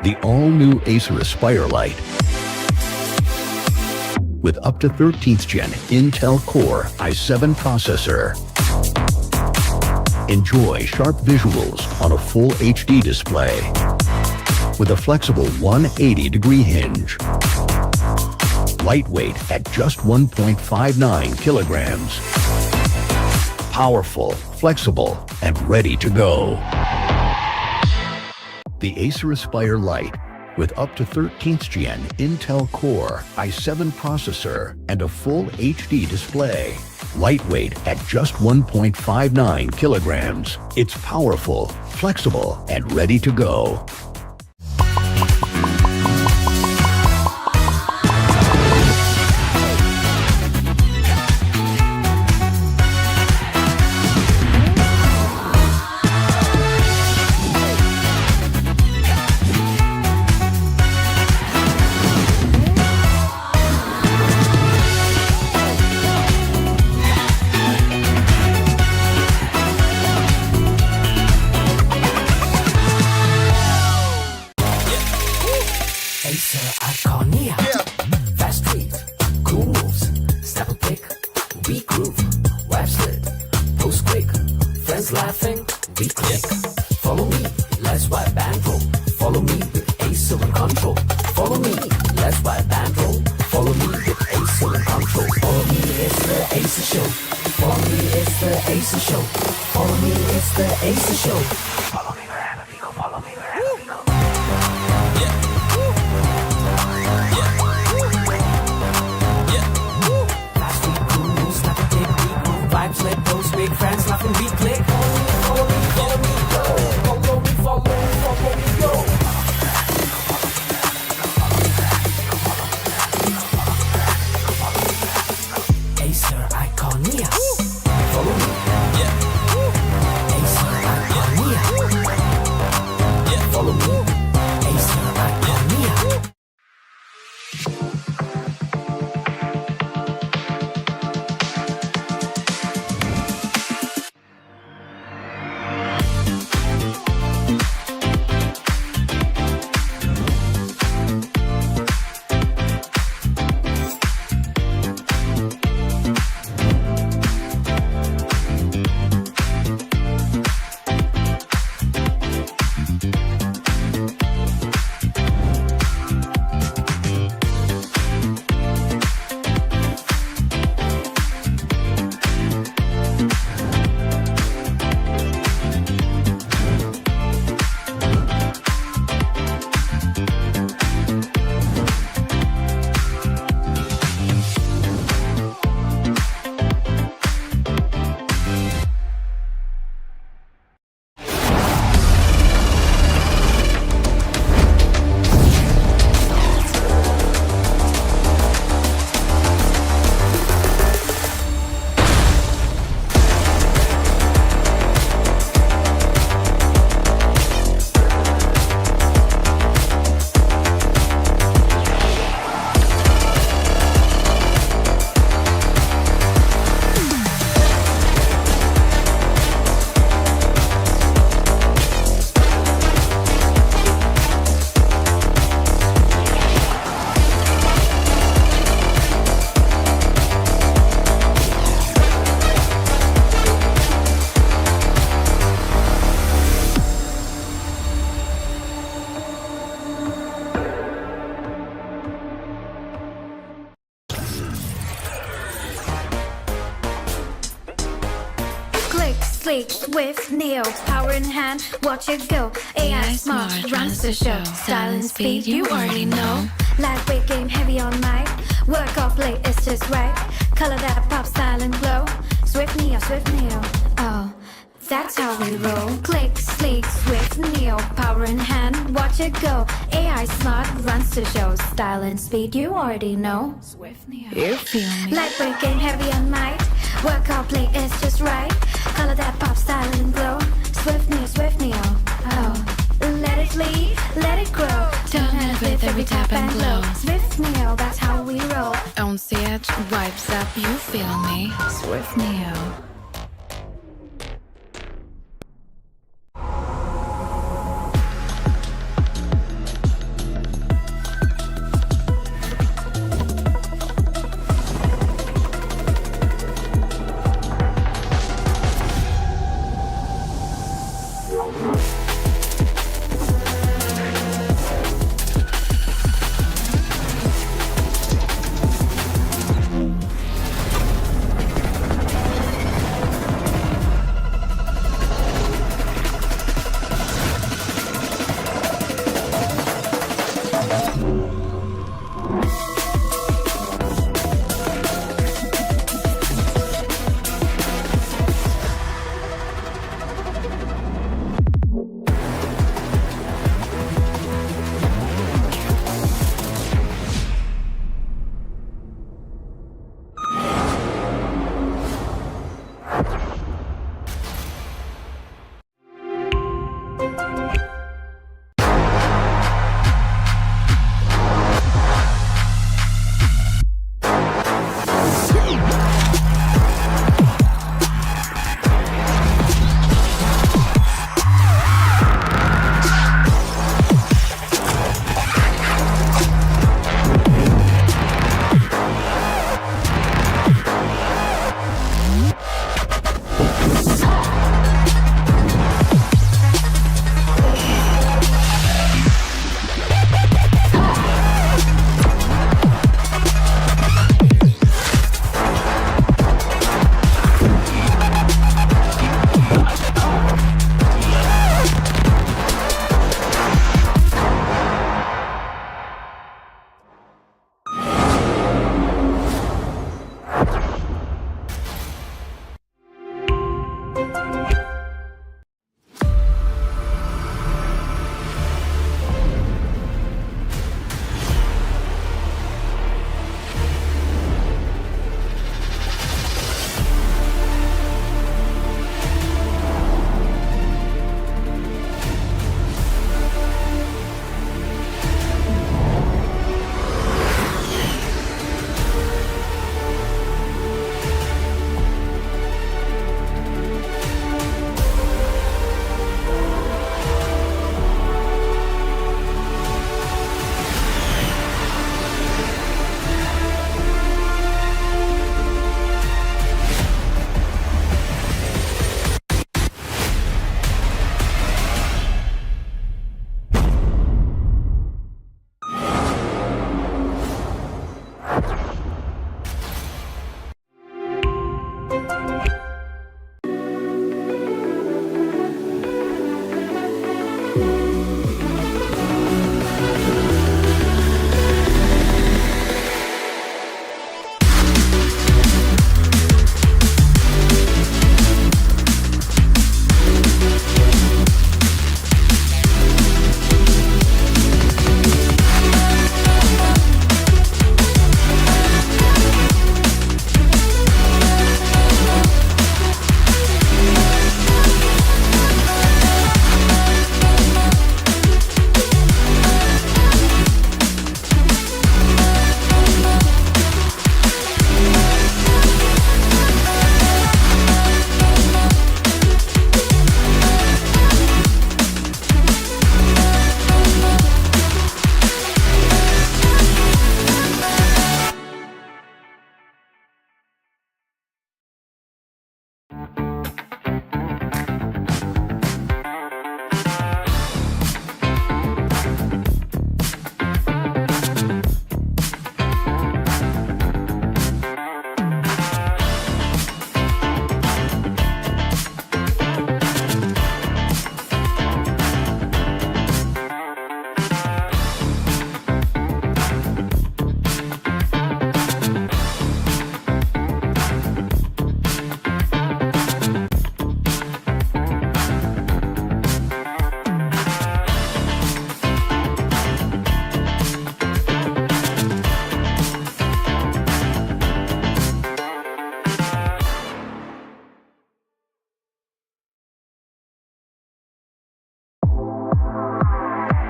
The all-new Acer Aspire Lite with up to 13th Gen Intel Core i7 processor. Enjoy sharp visuals on a full HD display with a flexible 180-degree hinge. Lightweight at just 1.59 kilograms. Powerful, flexible, and ready to go. The Acer Aspire Lite with up to 13th Gen Intel Core i7 processor and a full HD display. Lightweight at just 1.59 kilograms. It's powerful, flexible, and ready to go. Acer Iconia. Fast tweet, cool moves, snap a pic, we groove, web slit, post quick, friends laughing, we click. Follow me, let's wipe and roll. Follow me with Acer and control. Follow me, let's wipe and roll. Follow me with Acer and control. Follow me, it's the Acer show. Follow me, it's the Acer show. Follow me, it's the Acer show. Follow me wherever we go. Follow me wherever we go. Vibes, let those big friends laugh and we click. Follow me, follow me, go. Follow me, follow me, go. Acer Iconia. Follow me. Acer Iconia. Follow me. Acer Iconia. Sleek, swift, neo, power in hand, watch it go. AI smart, runs the show. Style and speed, you already know. Lightweight game, heavy on mic. Work or play, it's just right. Color that pop, style and glow. Swift neo, oh, that's how we roll. Click, sleek, swift, neo, power in hand, watch it go. AI smart, runs the show. Style and speed, you already know. Swift neo, you feel me. Lightweight game, heavy on mic. Work or play, it's just right. Color that pop, style and glow. Swift neo, oh. Let it lead, let it grow. Turn it with every tap and glow. Swift neo, that's how we roll. On the edge, vibes up, you feel me. Swift neo.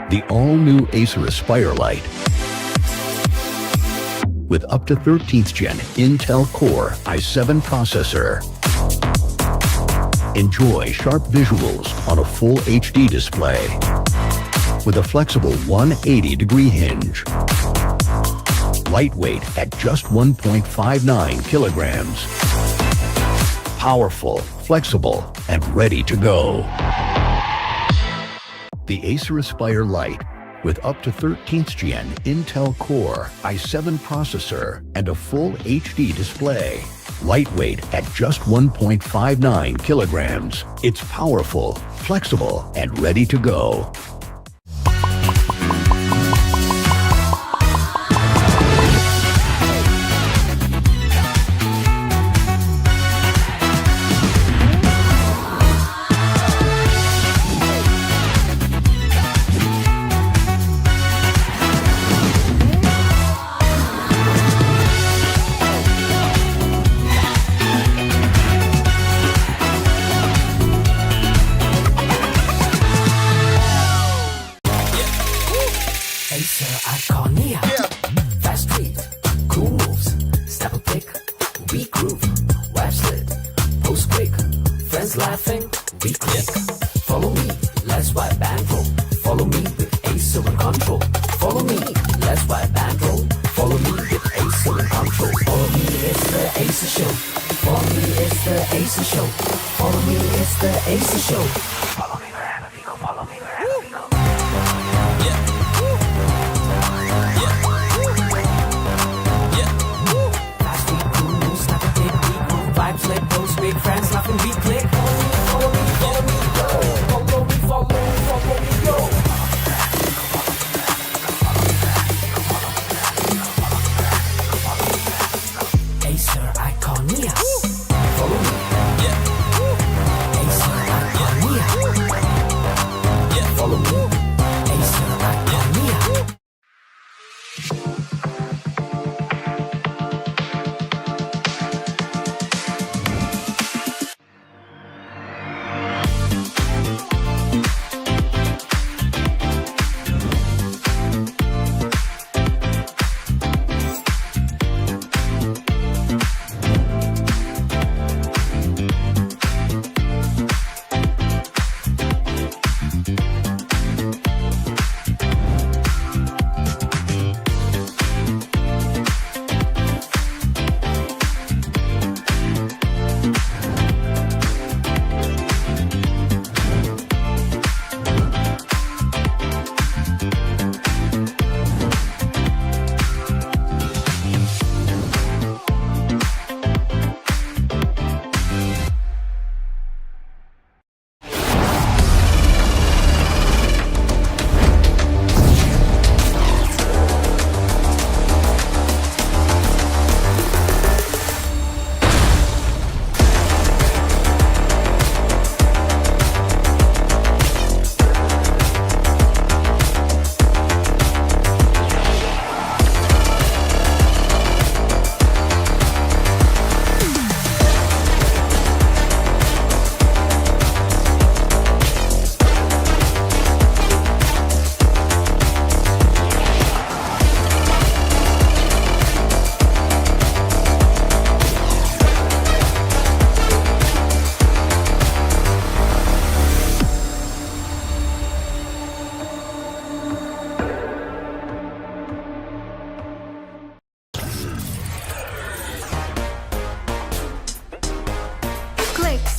The all-new Acer Aspire Light with up to 13th Gen Intel Core i7 processor. Enjoy sharp visuals on a full HD display with a flexible 180-degree hinge. Lightweight at just 1.59 kilograms. Powerful, flexible, and ready to go. The Acer Aspire Light with up to 13th Gen Intel Core i7 processor and a full HD display. Lightweight at just 1.59 kilograms. It's powerful, flexible, and ready to go. Acer Iconia. Fast tweet, cool moves, step a pick, we groove, web slid, post quick, friends laughing, we click. Follow me, let's wipe and roll. Follow me with Acer in control. Follow me, let's wipe and roll. Follow me with Acer in control. Follow me, it's the Acer show. Follow me, it's the Acer show. Follow me, it's the Acer show. Follow me wherever we go. Follow me wherever we go. Vibes lit, post big friends laughing, we click. Follow me, follow me, go. Follow me, follow me, go. Acer Iconia. Follow me. Acer Iconia. Follow me. Acer Iconia.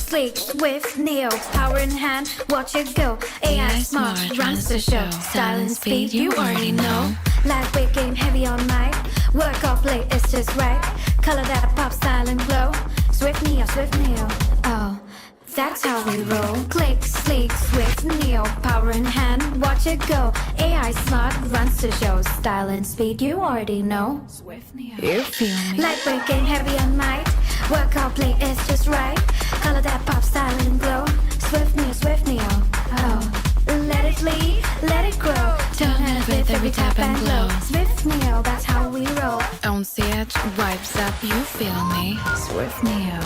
Sleek, with Neo, power in hand, watch it go. AI smart, runs the show. Style and speed, you already know. Lightweight game, heavy on mic. Work off late, it's just right. Color that pop, style and glow. Swift Neo, oh, that's how we roll. Click, sleek, swift Neo, power in hand, watch it go. AI smart, runs the show. Style and speed, you already know. Swift Neo, you feel me? Lightweight game, heavy on mic. Work off play, it's just right. Color that pop, style and glow. Swift Neo, oh. Let it lead, let it grow. Turn it with every tap and glow. Swift Neo, that's how we roll. On the edge, vibes up, you feel me? Swift Neo.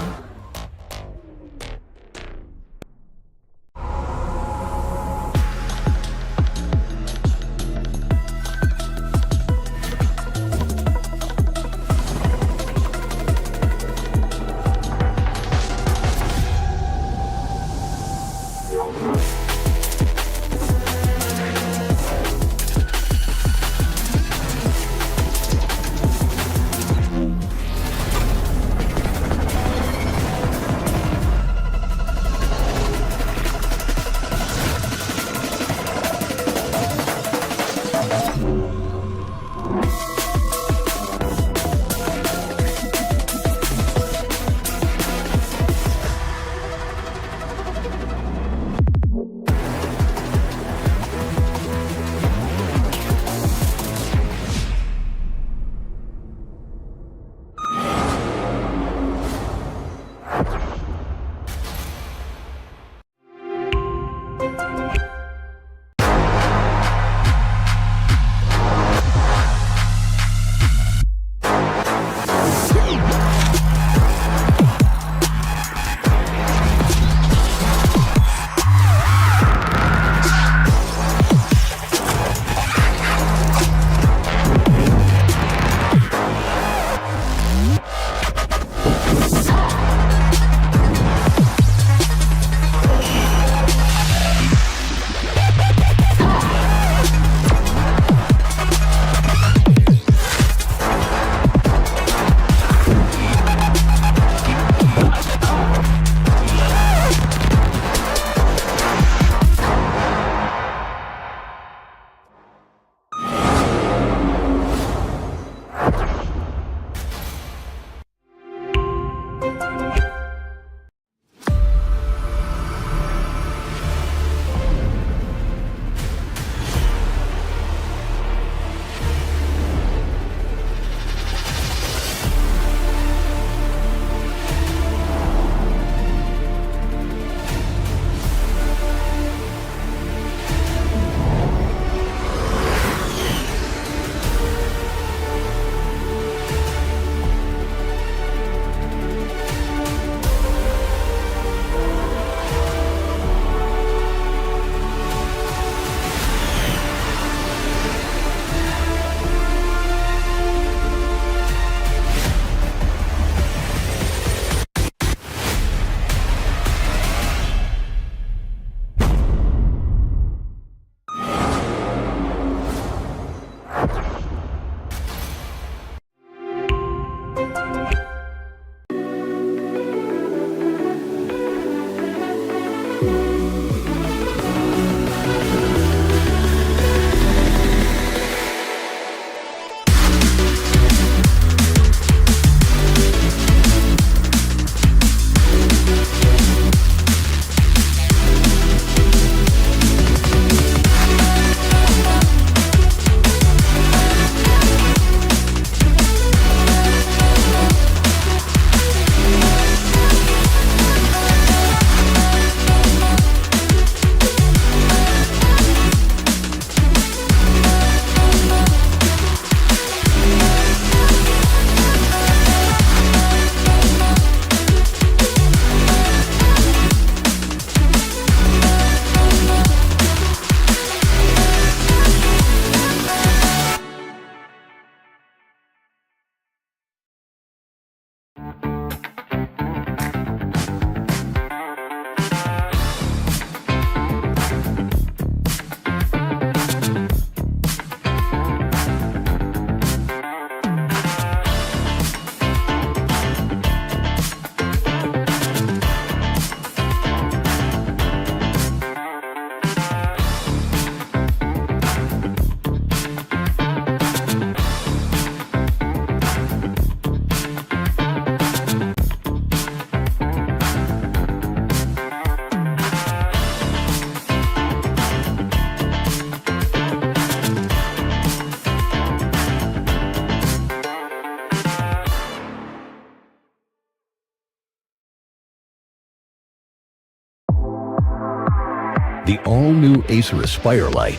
The all-new Acer Aspire Lite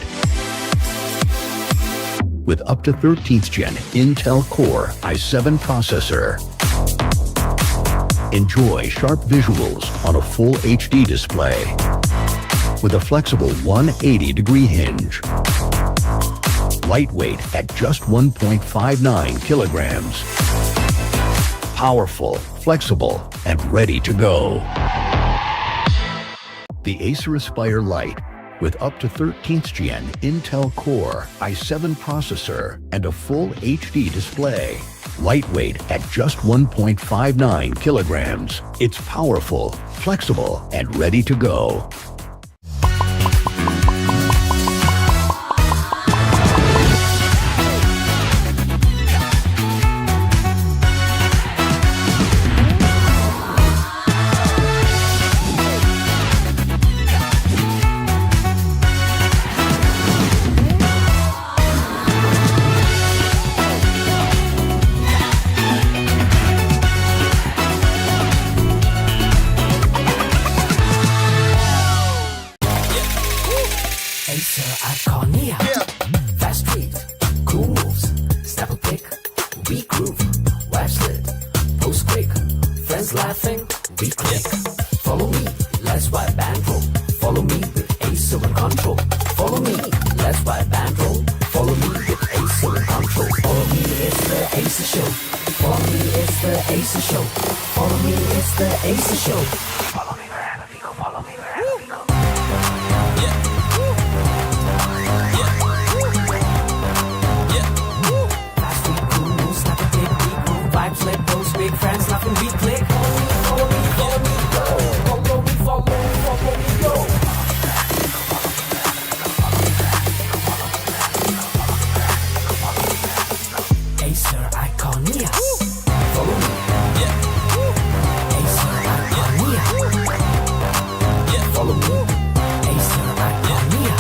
with up to 13th Gen Intel Core i7 processor. Enjoy sharp visuals on a full HD display with a flexible 180-degree hinge. Lightweight at just 1.59 kilograms. Powerful, flexible, and ready to go. The Acer Aspire Lite with up to 13th Gen Intel Core i7 processor and a full HD display. Lightweight at just 1.59 kilograms. It's powerful, flexible, and ready to go. Acer Iconia. Fast tweet, cool moves, snap a pic, we groove, web slit, post quick, friends laughing, we click. Follow me, let's wipe band roll. Follow me with Acer and control. Follow me, let's wipe band roll. Follow me with Acer and control. Follow me, it's the Acer show. Follow me, it's the Acer show. Follow me, it's the Acer show. Follow me wherever we go. Follow me wherever we go. Vibes, let those big friends laugh and we click. Follow me, follow me, go. Follow me, follow me, go. Acer Iconia. Follow me. Acer Iconia. Follow me. Acer Iconia.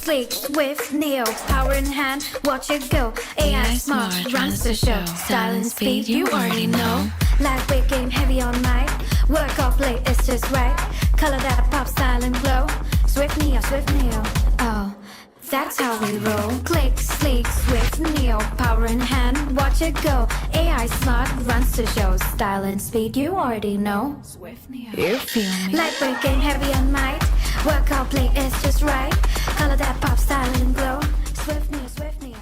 Sleek, swift, nails, power in hand, watch it go. AI smart, runs the show. Style and speed, you already know. Lightweight game, heavy on mic. Work off late, it's just right. Color that pop, style and glow. Swift Neo, oh, that's how we roll. Click, sleek, swift, Neo, power in hand, watch it go. AI smart, runs the show. Style and speed, you already know. Swift Neo. You feel me? Lightweight game, heavy on mic. Work out, play, it's just right. Color that pop, style and glow. Swift Neo, Swift Neo.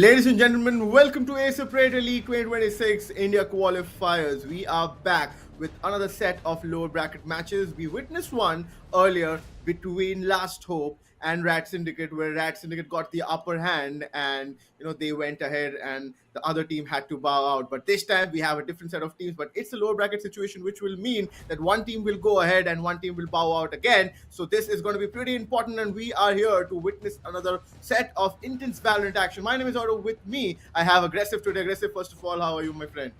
Ladies and gentlemen, welcome to Acer Predator League 2026 India Qualifiers. We are back with another set of lower bracket matches. We witnessed one earlier between Last Hope and Rat Syndicate, where Rat Syndicate got the upper hand and they went ahead and the other team had to bow out. But this time we have a different set of teams, but it's a lower bracket situation, which will mean that one team will go ahead and one team will bow out again. So this is going to be pretty important, and we are here to witness another set of intense Valorant action. My name is Otto. With me, I have Aggressive today. Aggressive, first of all, how are you, my friend?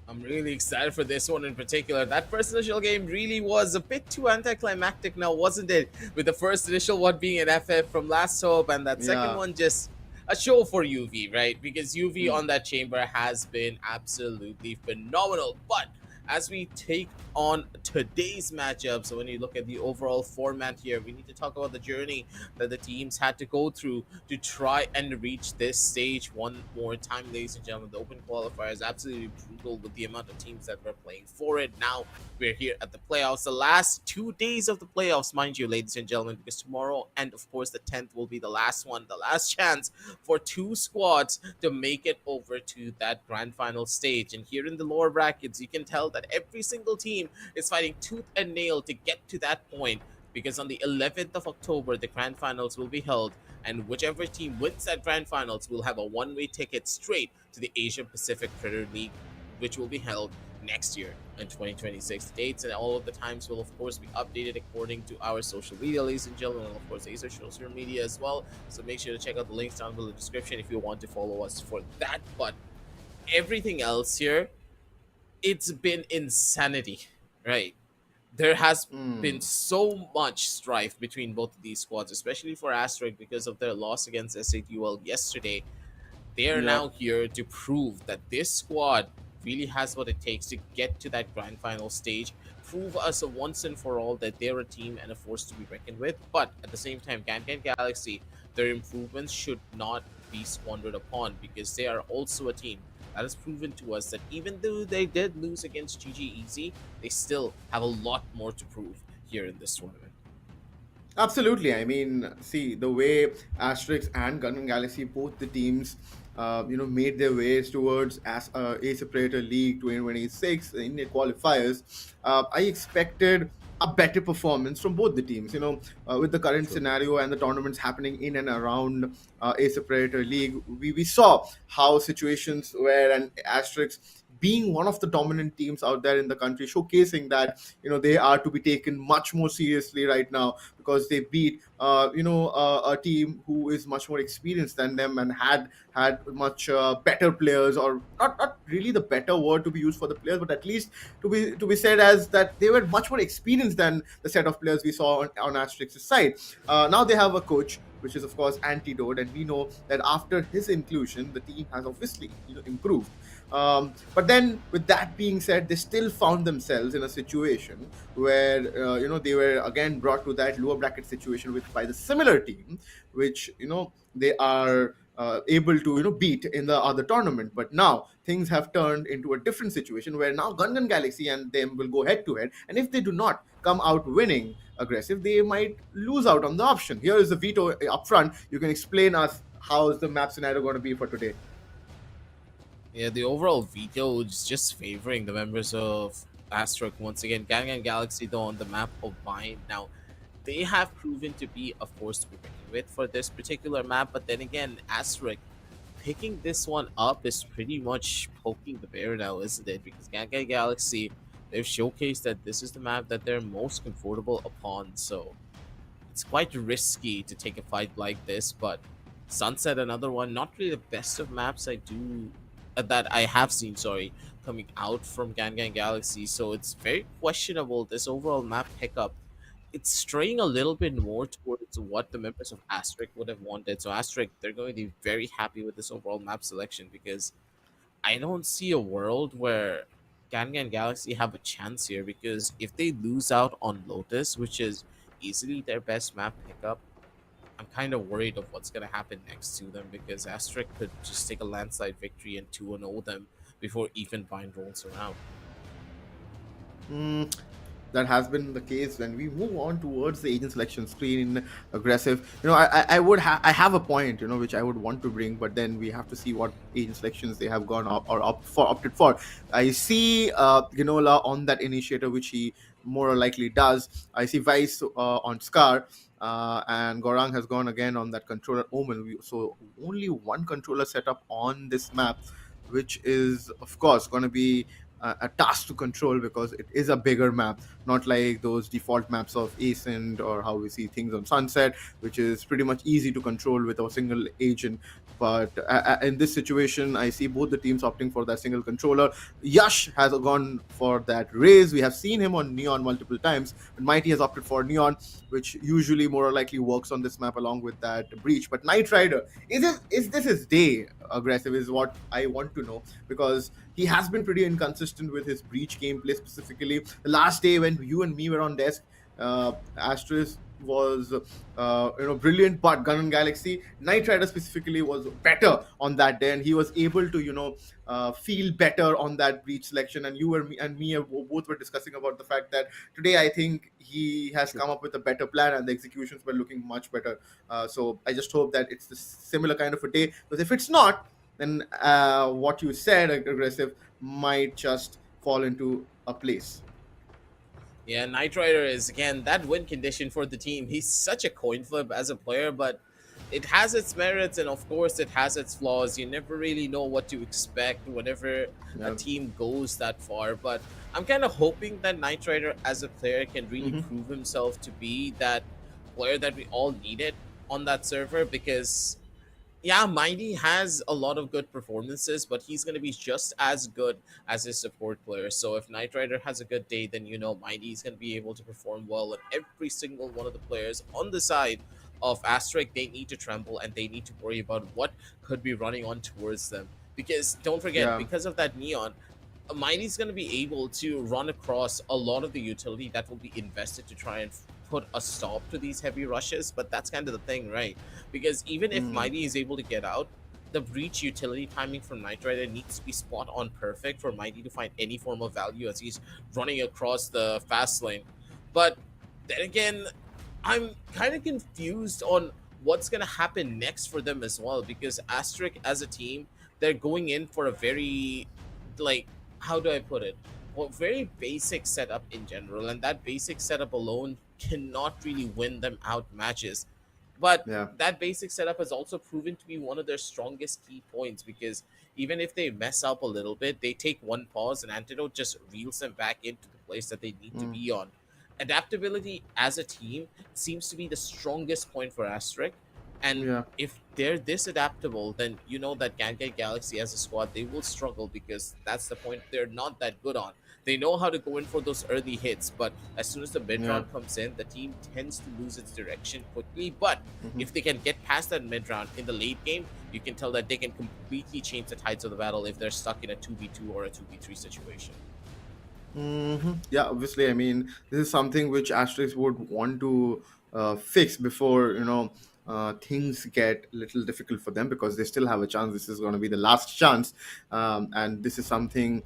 I'm really excited for this one in particular. That first initial game really was a bit too anticlimactic now, wasn't it? With the first initial one being an FF from Last Hope, and that second one just a show for UV, right? Because UV on that chamber has been absolutely phenomenal. But as we take on today's matchup, so when you look at the overall format here, we need to talk about the journey that the teams had to go through to try and reach this stage one more time, ladies and gentlemen. The open qualifier is absolutely brutal with the amount of teams that were playing for it. Now we're here at the playoffs, the last 2 days of the playoffs, mind you, ladies and gentlemen, because tomorrow and of course the 10th will be the last one, the last chance for two squads to make it over to that grand final stage. And here in the lower brackets, you can tell that every single team is fighting tooth and nail to get to that point, because on the 11th of October the grand finals will be held, and whichever team wins that grand finals will have a one-way ticket straight to the Asia Pacific Predator League, which will be held next year in 2026. Dates and all of the times will of course be updated according to our social media, ladies and gentlemen, and of course Acer social media as well. So make sure to check out the links down below the description if you want to follow us for that. But everything else here, it's been insanity, right? There has been so much strife between both of these squads, especially for Asterisk because of their loss against SATUL yesterday. They are now here to prove that this squad really has what it takes to get to that grand final stage, prove us a once and for all that they're a team and a force to be reckoned with. But at the same time, Gangan Galaxy, their improvements should not be squandered upon, because they are also a team that has proven to us that even though they did lose against GG Easy, they still have a lot more to prove here in this tournament. Absolutely. I mean, see the way Asterix and Gunman Galaxy, both the teams, made their ways towards Acer Predator League 2026 in the qualifiers. I expected a better performance from both the teams. With the current scenario and the tournaments happening in and around Acer Predator League, we saw how situations where an Asterix being one of the dominant teams out there in the country, showcasing that they are to be taken much more seriously right now, because they beat a team who is much more experienced than them and had much better players, or not really the better word to be used for the players, but at least to be said as that they were much more experienced than the set of players we saw on Asterix's side. Now they have a coach, which is of course Antidote, and we know that after his inclusion the team has obviously improved. But then, with that being said, they still found themselves in a situation where they were again brought to that lower bracket situation with by the similar team, which they are able to beat in the other tournament. But now things have turned into a different situation where now Gungan Galaxy and them will go head to head, and if they do not come out winning aggressive, they might lose out on the option. Here is the veto up front. You can explain us how is the map scenario going to be for today. Yeah, the overall veto is just favoring the members of Asterisk once again. Gangan Galaxy, though, on the map of Vine. Now, they have proven to be a force to be reckoned with for this particular map, but then again, Asterisk picking this one up is pretty much poking the bear now, isn't it? Because Gangan Galaxy, they've showcased that this is the map that they're most comfortable upon, so it's quite risky to take a fight like this. But Sunset, another one, not really the best of maps that I have seen, sorry, coming out from Gangan Galaxy. So it's very questionable, this overall map pickup. It's straying a little bit more towards what the members of Asterisk would have wanted. So Asterisk, they're going to be very happy with this overall map selection, because I don't see a world where Gangan Galaxy have a chance here, because if they lose out on Lotus, which is easily their best map pickup, I'm kind of worried of what's going to happen next to them, because Asterisk could just take a landslide victory and 2-0 them before even Vine rolls around. that has been the case. When we move on towards the agent selection screen, aggressive, I have a point, which I would want to bring, but then we have to see what agent selections they have gone up or opted for. I see Ginola on that initiator, which he more likely does. I see Vice on Scar, and Gorang has gone again on that controller Omen. So only one controller setup on this map, which is of course going to be a task to control because it is a bigger map, not like those default maps of Ascent or how we see things on Sunset, which is pretty much easy to control with a single agent. But in this situation, I see both the teams opting for that single controller. Yash has gone for that Raze. We have seen him on Neon multiple times, but Mighty has opted for Neon, which usually more likely works on this map along with that Breach. But Knight Rider, is this his day? Aggressive is what I want to know, because he has been pretty inconsistent with his Breach gameplay. Specifically the last day when you and me were on desk, Asterisk was brilliant, but Gun and Galaxy, Knight Rider specifically, was better on that day, and he was able to feel better on that Breach selection. And you were and me both were discussing about the fact that today I think he has come up with a better plan and the executions were looking much better. So I just hope that it's the similar kind of a day, because if it's not, then what you said, aggressive, might just fall into a place. Yeah, Knight Rider is, again, that win condition for the team. He's such a coin flip as a player, but it has its merits and of course it has its flaws. You never really know what to expect whenever a team goes that far. But I'm kind of hoping that Knight Rider as a player can really prove himself to be that player that we all needed on that server, because yeah, Mighty has a lot of good performances, but he's going to be just as good as his support player. So if Knight Rider has a good day, then Mighty is going to be able to perform well. And every single one of the players on the side of Asterisk, they need to tremble and they need to worry about what could be running on towards them. Because don't forget, because of that Neon, Mighty's going to be able to run across a lot of the utility that will be invested to try and put a stop to these heavy rushes. But that's kind of the thing, right? Because even if Mighty is able to get out, the Breach utility timing from Knight Rider needs to be spot on perfect for Mighty to find any form of value as he's running across the fast lane. But then again, I'm kind of confused on what's going to happen next for them as well, because Asterisk as a team, they're going in for a very, like, how do I put it? Well, very basic setup in general, and that basic setup alone cannot really win them out matches. But that basic setup has also proven to be one of their strongest key points, because even if they mess up a little bit, they take one pause and Antidote just reels them back into the place that they need to be on. Adaptability as a team seems to be the strongest point for Asterisk. And if they're this adaptable, then you know that Gangai Galaxy as a squad, they will struggle, because that's the point they're not that good on. They know how to go in for those early hits, but as soon as the mid-round comes in, the team tends to lose its direction quickly. But if they can get past that mid-round in the late game, you can tell that they can completely change the tides of the battle if they're stuck in a 2v2 or a 2v3 situation. Yeah, obviously, I mean, this is something which Asterisk would want to fix before, things get a little difficult for them, because they still have a chance. This is going to be the last chance. And this is something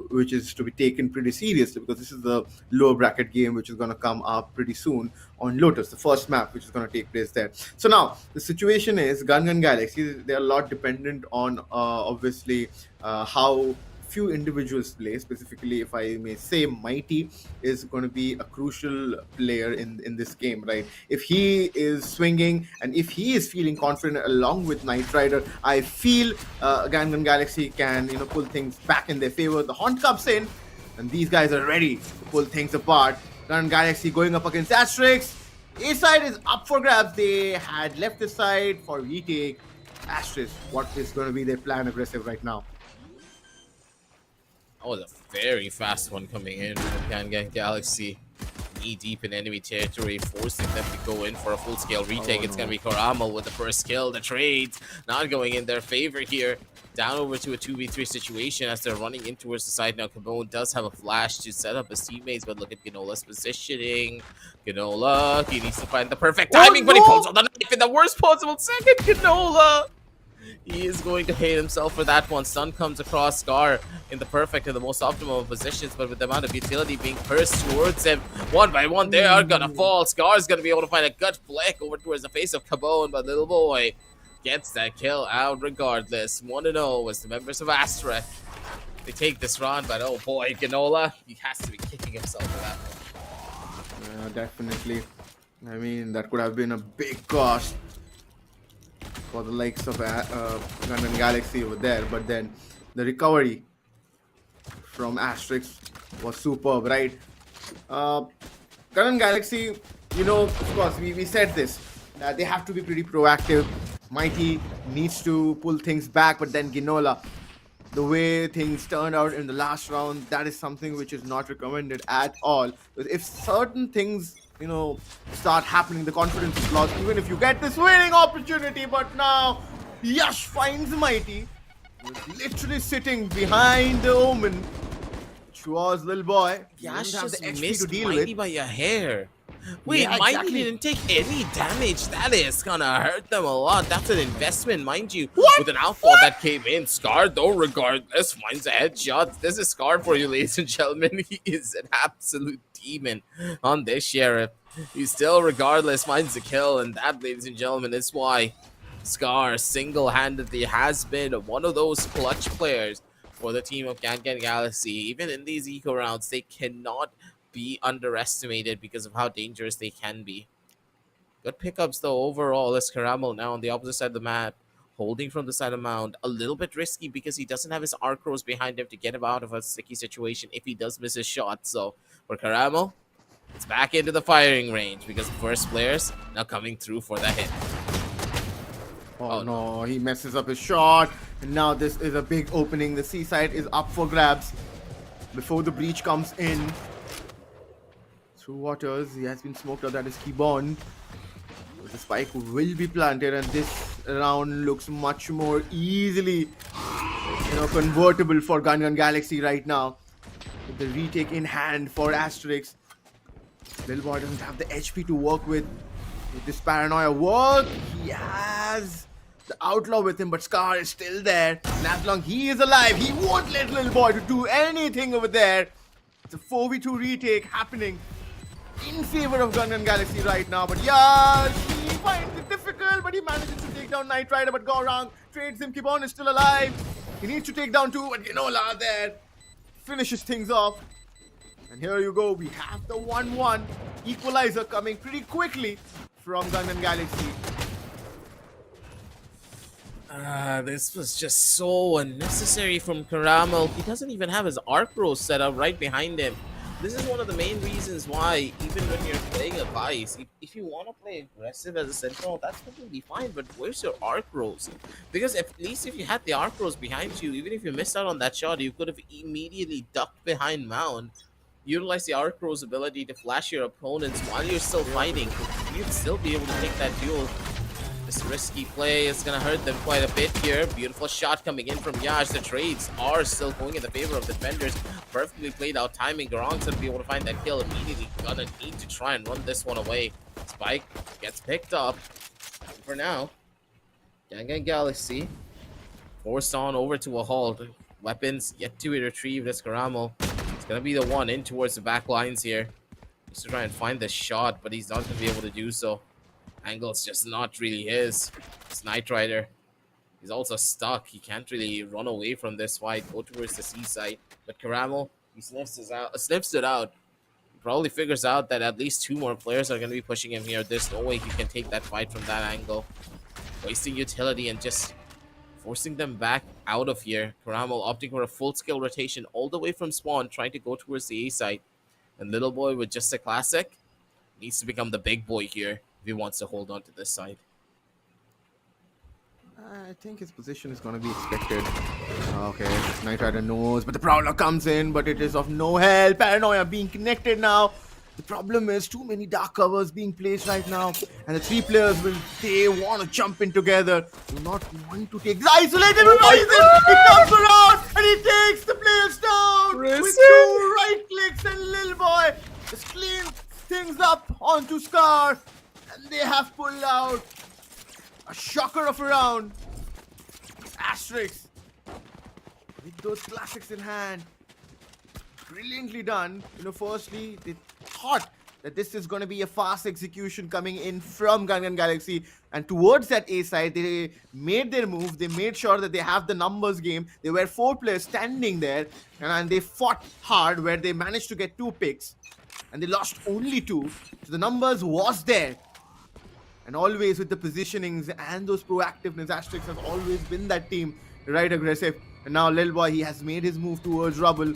which is to be taken pretty seriously, because this is the lower bracket game which is going to come up pretty soon on Lotus, the first map which is going to take place there. So now the situation is Gun Galaxy, they're a lot dependent on obviously how few individuals play. Specifically, if I may say, Mighty is going to be a crucial player in this game, right? If he is swinging and if he is feeling confident along with Knight Rider, I feel Gangan Galaxy can pull things back in their favor. The Haunt comes in and these guys are ready to pull things apart. Gangan Galaxy going up against Asterisk. A side is up for grabs. They had left the side for retake. Asterisk, what is going to be their plan aggressive right now? That was a very fast one coming in from Gangan Galaxy. Knee deep in enemy territory, forcing them to go in for a full-scale retake. It's going to be Koramal with the first kill. The trades not going in their favor here. Down over to a 2v3 situation as they're running in towards the side now. Kabone does have a flash to set up his teammates, but look at Ganola's positioning. Ganola, he needs to find the perfect timing, but he pulls on the knife in the worst possible second. Ganola He is going to hate himself for that one. Stun comes across Scar in the perfect and the most optimal of positions, but with the amount of utility being cursed towards him, one by one, they are gonna fall. Scar's gonna be able to find a gut flick over towards the face of Cabone, but little boy gets that kill out regardless. 1-0 was the members of Astra. They take this round, but oh boy, Ginola, he has to be kicking himself for that one. Yeah, definitely. I mean, that could have been a big cost for the likes of Gun and Galaxy over there, but then the recovery from Asterix was superb, right? Gun and Galaxy, you know, of course, we said this, that they have to be pretty proactive. Mighty needs to pull things back, but then Ginola, the way things turned out in the last round, that is something which is not recommended at all. Because if certain things, you know, start happening, the confidence is lost, even if you get this winning opportunity. But now, Yash finds Mighty, who's literally sitting behind the Omen, which was little boy. Yash Didn't have just the HP missed to deal Mighty with. by a hair. Wait, Yeah, Mighty exactly. didn't take any damage. That is gonna hurt them a lot. That's an investment, mind you. What? With an outfall that came in. Scar, though, regardless, finds a headshot. This is Scar for you, ladies and gentlemen. He is an absolute demon on this Sheriff. He still, regardless, finds the kill. And that, ladies and gentlemen, is why Scar single-handedly has been one of those clutch players for the team of Gangan Galaxy. Even in these eco rounds, they cannot be underestimated because of how dangerous they can be. Good pickups though overall as Caramel now on the opposite side of the map, holding from the side of Mound. A little bit risky because he doesn't have his Arcros behind him to get him out of a sticky situation if he does miss his shot. So for Caramel, it's back into the firing range because the first players now coming through for the hit. Oh no, he messes up his shot. And now this is a big opening. The seaside is up for grabs before the breach comes in. Through waters, he has been smoked out. That is Keyborn. The spike will be planted, and this round looks much more easily, you know, convertible for Gun Galaxy right now. With the retake in hand for Asterix. Little boy doesn't have the HP to work with. With this paranoia work, he has the outlaw with him, but Scar is still there. And as long he is alive, he won't let little boy to do anything over there. It's a 4v2 retake happening in favor of Gun and Galaxy right now. But yeah, he finds it difficult, but he manages to take down Knight Rider, but go around, trades him. Kibon is still alive. He needs to take down two, but Ginola there finishes things off. And here you go, we have the 1-1 equalizer coming pretty quickly from Gun and Galaxy. This was just so unnecessary from Caramel. He doesn't even have his Arcros set up right behind him. This is one of the main reasons why, even when you're playing a Vice, if you want to play aggressive as a Sentinel, that's completely fine, but where's your Arcros? Because at least if you had the Arcros behind you, even if you missed out on that shot, you could have immediately ducked behind Mound, utilize the Arcros ability to flash your opponents while you're still fighting. You'd still be able to take that duel. This risky play is going to hurt them quite a bit here. Beautiful shot coming in from Yash. The trades are still going in the favor of the defenders. Perfectly played out timing. Garong's going to be able to find that kill immediately. Gonna need to try and run this one away. Spike gets picked up. For now, Gangan Galaxy forced on over to a halt. Weapons yet to be retrieved as Caramel. It's going to be the one in towards the back lines here. Just to try and find the shot, but he's not going to be able to do so. Angle's just not really his. It's Knight Rider. He's also stuck. He can't really run away from this fight, go towards the seaside. But Caramel, he sniffs it out. He probably figures out that at least two more players are going to be pushing him here. There's no way he can take that fight from that angle. Wasting utility and just forcing them back out of here. Caramel opting for a full-scale rotation all the way from spawn, trying to go towards the A side. And Little Boy with just a classic needs to become the big boy here if he wants to hold on to this side. I think his position is going to be expected. Okay, Knight Rider knows, but the Prowler comes in, but it is of no help. Paranoia being connected now. The problem is too many dark covers being placed right now, and the three players they want to jump in together. Do not want to take the isolated horizon. He comes around and he takes the players down with two right clicks, and Lil Boy just cleans things up onto Scar, and they have pulled out a shocker of a round. Asterix, with those classics in hand, brilliantly done. Firstly, they thought that this is going to be a fast execution coming in from Gungan Galaxy, and towards that A side, they made their move. They made sure that they have the numbers game. There were 4 players standing there, and they fought hard, where they managed to get 2 picks, and they lost only 2. So the numbers was there. And always with the positionings and those proactiveness, Asterix has always been that team, right, aggressive. And now Lil Boy, he has made his move towards Rubble.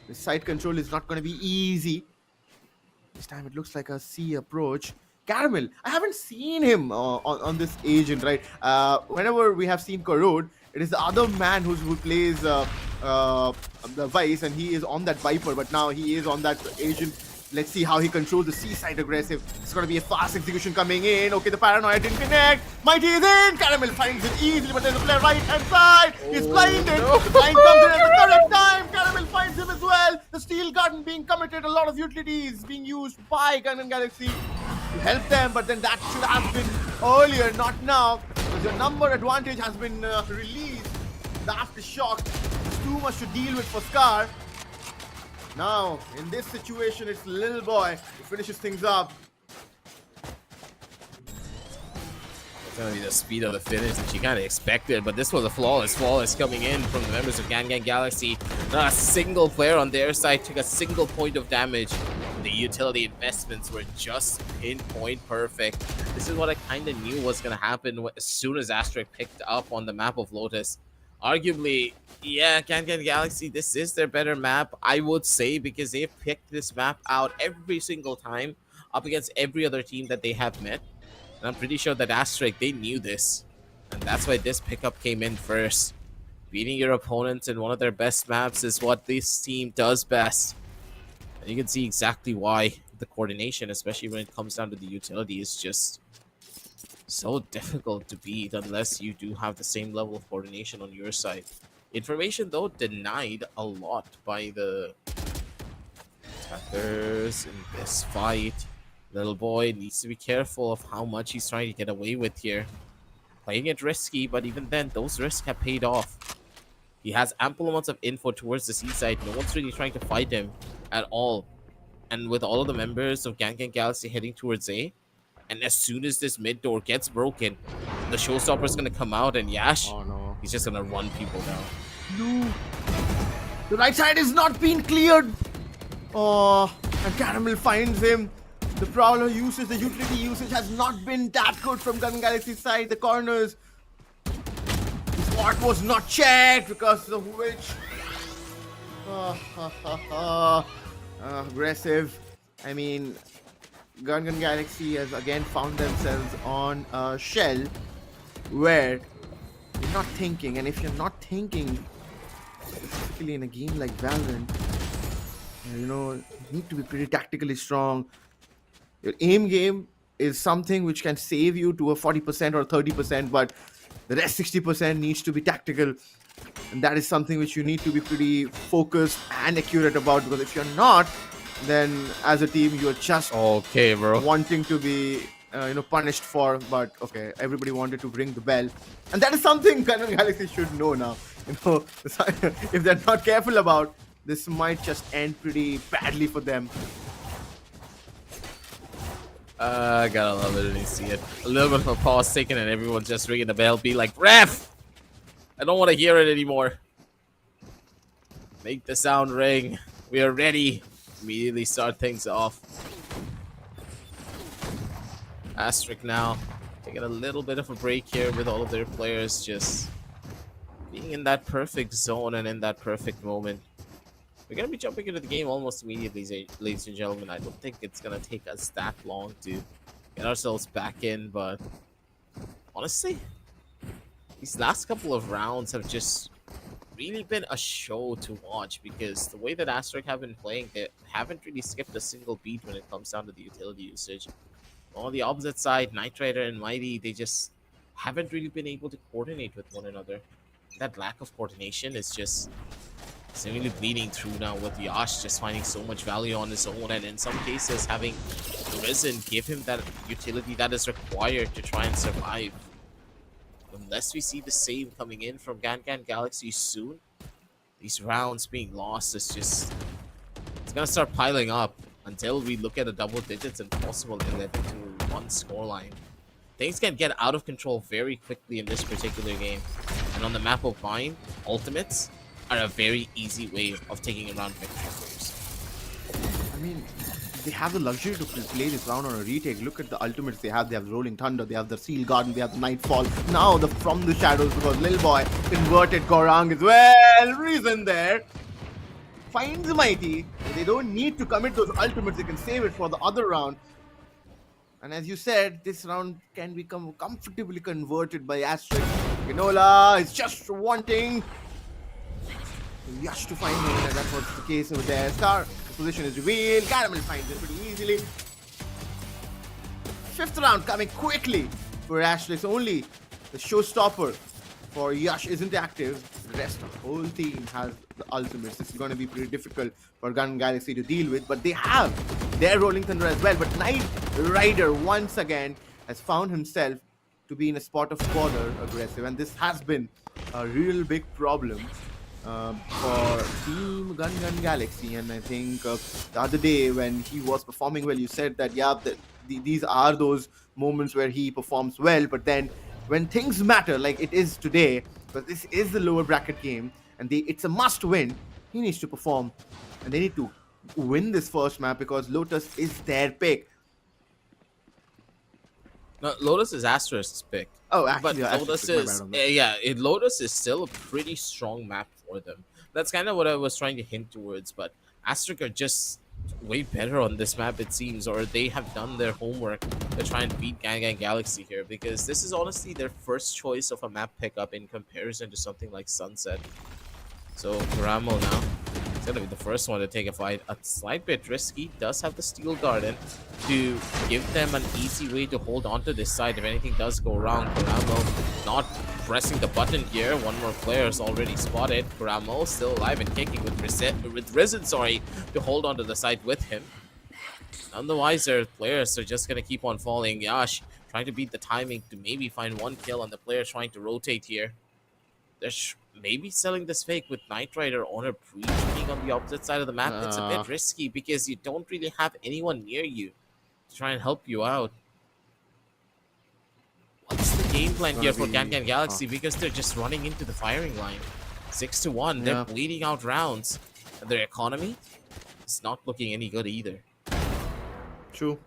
The side control is not going to be easy. This time it looks like a C approach. Caramel, I haven't seen him on this agent, right? Whenever we have seen Corrode, it is the other man who plays the Vice, and he is on that Viper, but now he is on that agent. Let's see how he controls the C-side aggressive. It's going to be a fast execution coming in. Okay, the Paranoia didn't connect. Mighty is in. Caramel finds it easily, but there's a player right-hand side. He's blinded. No. The blind comes in at the correct time. Caramel finds him as well. The Steel Garden being committed. A lot of utilities being used by Gungan Galaxy to help them, but then that should have been earlier, not now. Because your number advantage has been released. The aftershock is too much to deal with for Scar. Now, in this situation, it's Lil Boy who finishes things up. It's gonna be the speed of the finish that you kind of expected, but this was a flawless coming in from the members of Gungan Galaxy. Not a single player on their side took a single point of damage. The utility investments were just pinpoint perfect. This is what I kind of knew was gonna happen as soon as Asterix picked up on the map of Lotus. Arguably, yeah, Gungan Galaxy, this is their better map, I would say, because they've picked this map out every single time up against every other team that they have met. And I'm pretty sure that Asterix, they knew this. And that's why this pickup came in first. Beating your opponents in one of their best maps is what this team does best. And you can see exactly why. The coordination, especially when it comes down to the utility, is just so difficult to beat unless you do have the same level of coordination on your side. Information, though, denied a lot by the attackers in this fight. Little Boy needs to be careful of how much he's trying to get away with here. Playing it risky, but even then, those risks have paid off. He has ample amounts of info towards the C side. No one's really trying to fight him at all. And with all of the members of Gungan Galaxy heading towards A, and as soon as this mid door gets broken, the showstopper is going to come out, and Yash, he's just going to run people down. No. The right side is not being cleared. Oh, and Caramel finds him. The Prowler usage, the utility usage has not been that good from Gungan Galaxy's side. The corners. The spot was not checked because of which. Aggressive. I mean, Gungan Galaxy has again found themselves on a shell where you're not thinking, and if you're not thinking, specifically in a game like Valorant, you need to be pretty tactically strong. Your aim game is something which can save you to a 40% or 30%, but the rest 60% needs to be tactical, and that is something which you need to be pretty focused and accurate about, because if you're not, then as a team you're just wanting to be punished for. But okay, everybody wanted to ring the bell, and that is something Gungan Galaxy should know now. If they're not careful about this, might just end pretty badly for them. Gotta love it when you see it. A little bit of a pause taken and everyone just ringing the bell, be like, "Ref! I don't want to hear it anymore. Make the sound ring. We are ready." Immediately start things off. Asterix now taking a little bit of a break here with all of their players just being in that perfect zone and in that perfect moment. We're going to be jumping into the game almost immediately, ladies and gentlemen. I don't think it's going to take us that long to get ourselves back in, but honestly, these last couple of rounds have just really been a show to watch, because the way that Asterix have been playing, they haven't really skipped a single beat when it comes down to the utility usage. On the opposite side, Knight Rider and Mighty, they just haven't really been able to coordinate with one another. That lack of coordination is just seemingly bleeding through now, with Yash just finding so much value on his own, and in some cases having Risen give him that utility that is required to try and survive. unless we see the same coming in from Gangan Galaxy soon, these rounds being lost is just, it's gonna start piling up until we look at the double digits and possible 11-1 scoreline. Things can get out of control very quickly in this particular game. And on the map of Vine, ultimates are a very easy way of taking around victories. I mean, they have the luxury to play this round on a retake. Look at the ultimates they have. They have the Rolling Thunder, they have the Seal Garden, they have the Nightfall. Now the From the Shadows, because Lil Boy converted Gorang as well. Reason there. Finds Mighty. They don't need to commit those ultimates. They can save it for the other round. And as you said, this round can become comfortably converted by Aster. Ginola is just wanting Yash to find him, and that was the case over there. Star position is revealed. Caramel finds it pretty easily. Fifth round coming quickly for Ashley. Only the showstopper for Yash isn't active. The rest of the whole team has the ultimates. This is going to be pretty difficult for Gun Galaxy to deal with, but they have their Rolling Thunder as well. But Knight Rider once again has found himself to be in a spot of border aggressive, and this has been a real big problem for Team Gun Galaxy. And I think the other day when he was performing well, you said that these are those moments where he performs well, but then when things matter like it is today, because this is the lower bracket game and it's a must win, he needs to perform and they need to win this first map because Lotus is their pick. No, Lotus is Aster's pick. Oh, actually, but Lotus is Lotus is still a pretty strong map for them. That's kind of what I was trying to hint towards. But Aster are just way better on this map, it seems, or they have done their homework to try and beat Gangan Galaxy here, because this is honestly their first choice of a map pickup in comparison to something like Sunset. So Ramo now is gonna be the first one to take a fight. A slight bit risky. Does have the Steel Garden to give them an easy way to hold on to this side if anything does go wrong. Kuramo not pressing the button here. One more player is already spotted. Kuramo still alive and kicking with Risen, to hold on to the side with him. None the wiser, players are just gonna keep on falling. Yash trying to beat the timing to maybe find one kill, and the player trying to rotate here. They're maybe selling this fake with Knight Rider on a breach being on the opposite side of the map. It's a bit risky because you don't really have anyone near you to try and help you out. What's the game plan here for Gangan Galaxy? Because they're just running into the firing line. 6-1, they're bleeding out rounds. And their economy is not looking any good either. True.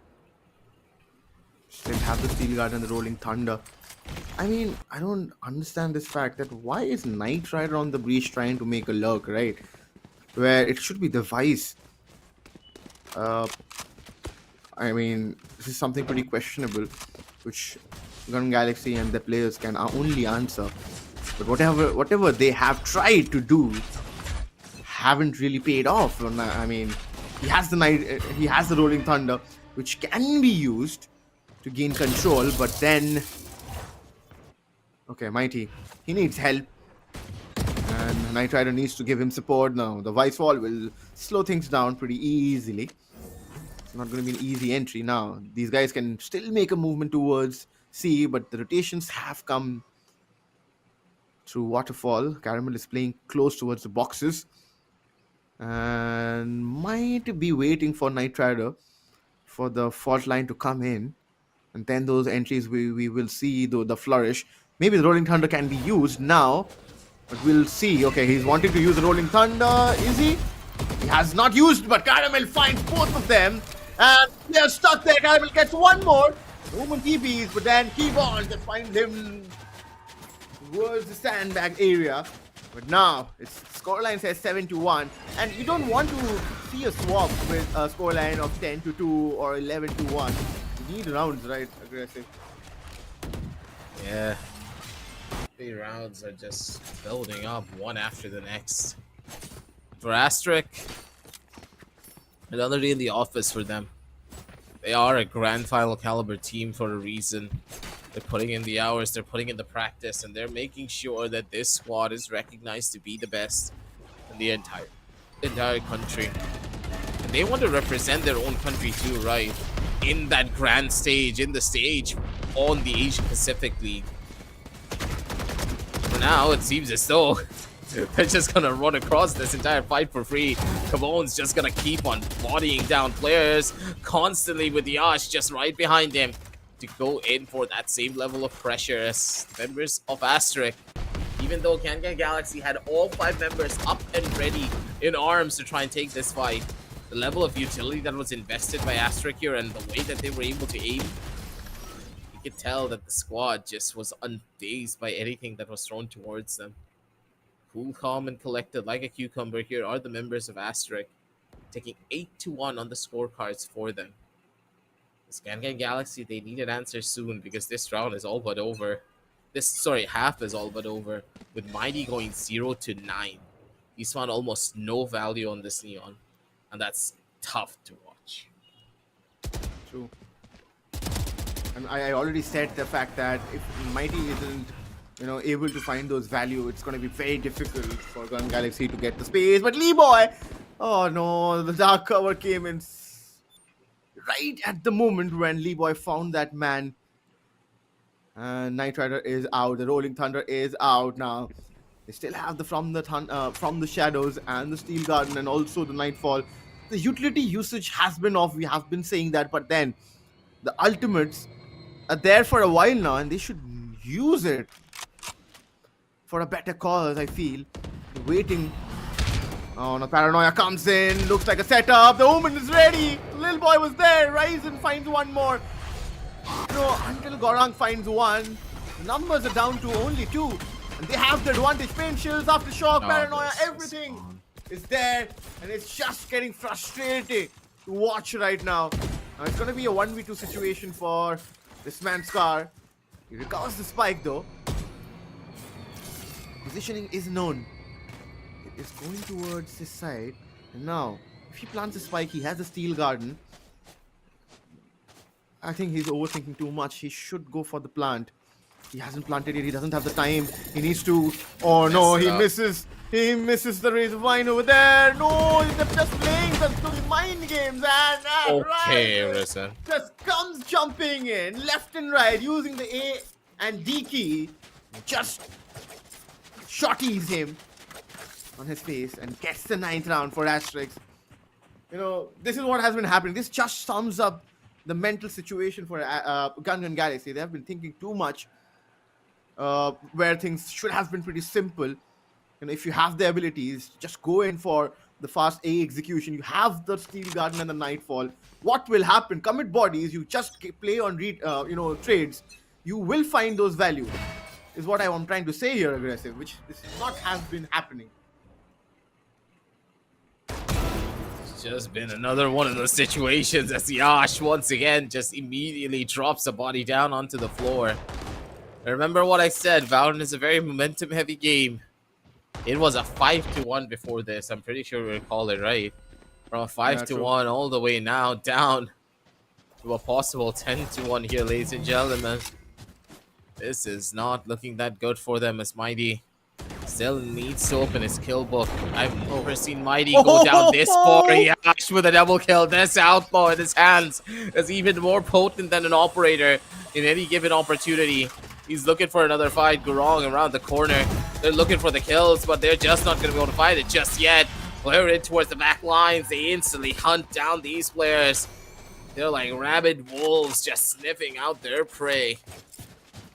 Still have the Steel Guard and the Rolling Thunder. I mean, I don't understand this fact that why is Knight Rider on the breach trying to make a lurk, right? Where it should be the Vice. I mean, this is something pretty questionable, which Gun Galaxy and the players can only answer. But whatever they have tried to do haven't really paid off. I mean, he has the Rolling Thunder, which can be used to gain control, but then okay, Mighty, he needs help, and Knight Rider needs to give him support now. The Vice Wall will slow things down pretty easily. It's not going to be an easy entry now. These guys can still make a movement towards C, but the rotations have come through Waterfall. Caramel is playing close towards the boxes and might be waiting for Knight Rider for the fault line to come in, and then those entries we will see the flourish. Maybe the Rolling Thunder can be used now, but we'll see. Okay, he's wanting to use the Rolling Thunder. Is he? He has not used, but Caramel finds both of them, and they're stuck there. Caramel gets one more. Roman TPs, but then Keyboard that finds him towards the sandbag area. But now, its scoreline says 7-1, and you don't want to see a swap with a scoreline of 10-2 or 11-1. You need rounds, right? Aggressive. Yeah. The rounds are just building up one after the next. For Asterisk, another day in the office for them. They are a grand final caliber team for a reason. They're putting in the hours, they're putting in the practice, and they're making sure that this squad is recognized to be the best in the entire country. And they want to represent their own country too, right? In that grand stage, in the stage on the Asia Pacific League. now it seems as though they're just gonna run across this entire fight for free. Cabone's just gonna keep on bodying down players constantly with Yash just right behind him to go in for that same level of pressure as members of Asterisk. Even though Kangan Galaxy had all 5 members up and ready in arms to try and take this fight, the level of utility that was invested by Asterisk here and the way that they were able to aim, you could tell that the squad just was unfazed by anything that was thrown towards them. Cool, calm, and collected like a cucumber here are the members of Asterisk, taking 8-1 on the scorecards for them. The Scangan Galaxy, they need an answer soon because this round is all but over. Half is all but over, with Mighty going 0-9. He's found almost no value on this Neon, and that's tough to watch. True. And I already said the fact that if Mighty isn't able to find those value, it's going to be very difficult for Gun Galaxy to get the space. But Lee Boy, oh no, the dark cover came in right at the moment when Lee Boy found that man. And Knight Rider is out. The Rolling Thunder is out now. They still have the from the Shadows and the Steel Garden and also the Nightfall. The utility usage has been off. We have been saying that, but then the ultimates are there for a while now, and they should use it for a better cause, I feel. Waiting. Oh no, Paranoia comes in. Looks like a setup. The Omen is ready. Lil Boy was there. Ryzen finds one more. Until Gorang finds one, the numbers are down to only 2. And they have the advantage. Pain Shields, Aftershock, Paranoia, everything is there. And it's just getting frustrating to watch right now. Now it's going to be a 1v2 situation for this man Scar. He recovers the spike though. Positioning is known. It is going towards this side. And now, if he plants a spike, he has a Steel Garden. I think he's overthinking too much. He should go for the plant. He hasn't planted it. He doesn't have the time. He needs to. Oh no, he misses. He misses the Razor Vine over there. No, they're just playing some stupid mind games. And Okay, listen. Just comes jumping in left and right using the A and D key. Just shotties him on his face and gets the 9th round for Asterix. This is what has been happening. This just sums up the mental situation for Gun Galaxy. They have been thinking too much, where things should have been pretty simple. If you have the abilities, just go in for the fast A execution. You have the Steel Garden and the Nightfall. What will happen? Commit bodies. You just play on trades. You will find those value. Is what I'm trying to say here, aggressive, which is not has been happening. Just been another one of those situations as Yash once again just immediately drops the body down onto the floor. Remember what I said, Valorant is a very momentum heavy game. It was a 5-1 before this, I'm pretty sure we recall it right. From a 5-1 all the way now down to a possible 10-1 here, ladies and gentlemen. This is not looking that good for them as Mighty still needs to open his kill book. I've never seen Mighty go down this far. Yash with a double kill. This outlaw in his hands is even more potent than an operator in any given opportunity. He's looking for another fight. Gurong around the corner. They're looking for the kills, but they're just not going to be able to find it just yet. Clear it towards the back lines. They instantly hunt down these players. They're like rabid wolves just sniffing out their prey.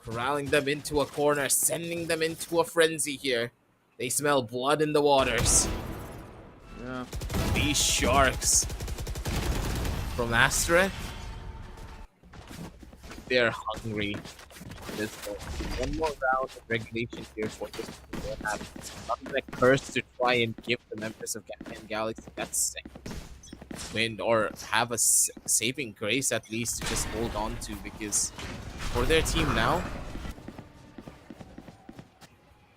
Corralling them into a corner, sending them into a frenzy here. They smell blood in the waters. Yeah. These sharks from Astra, they're hungry. This one more round of regulation here for this. They'll have another curse to try and give the members of LAN Galaxy that second win, or have a saving grace at least to just hold on to, because for their team now,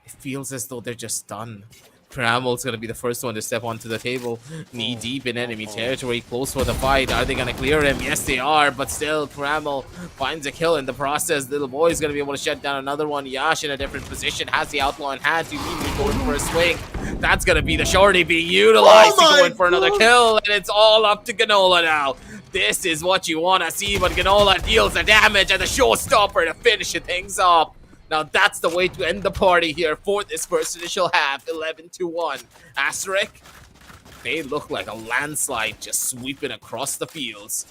it feels as though they're just done. Cramel's gonna be the first one to step onto the table, knee deep in enemy territory, close for the fight. Are they gonna clear him? Yes, they are, but still, Cramel finds a kill in the process. Little boy's gonna be able to shut down another one. Yash in a different position, has the outlaw in hand to immediately go in for a swing. That's gonna be the shorty being utilized to go in for another kill, and it's all up to Ganola now. This is what you wanna see, but Ganola deals the damage and the showstopper to finish things up. Now that's the way to end the party here for this first initial half, 11-1. Asterisk, they look like a landslide just sweeping across the fields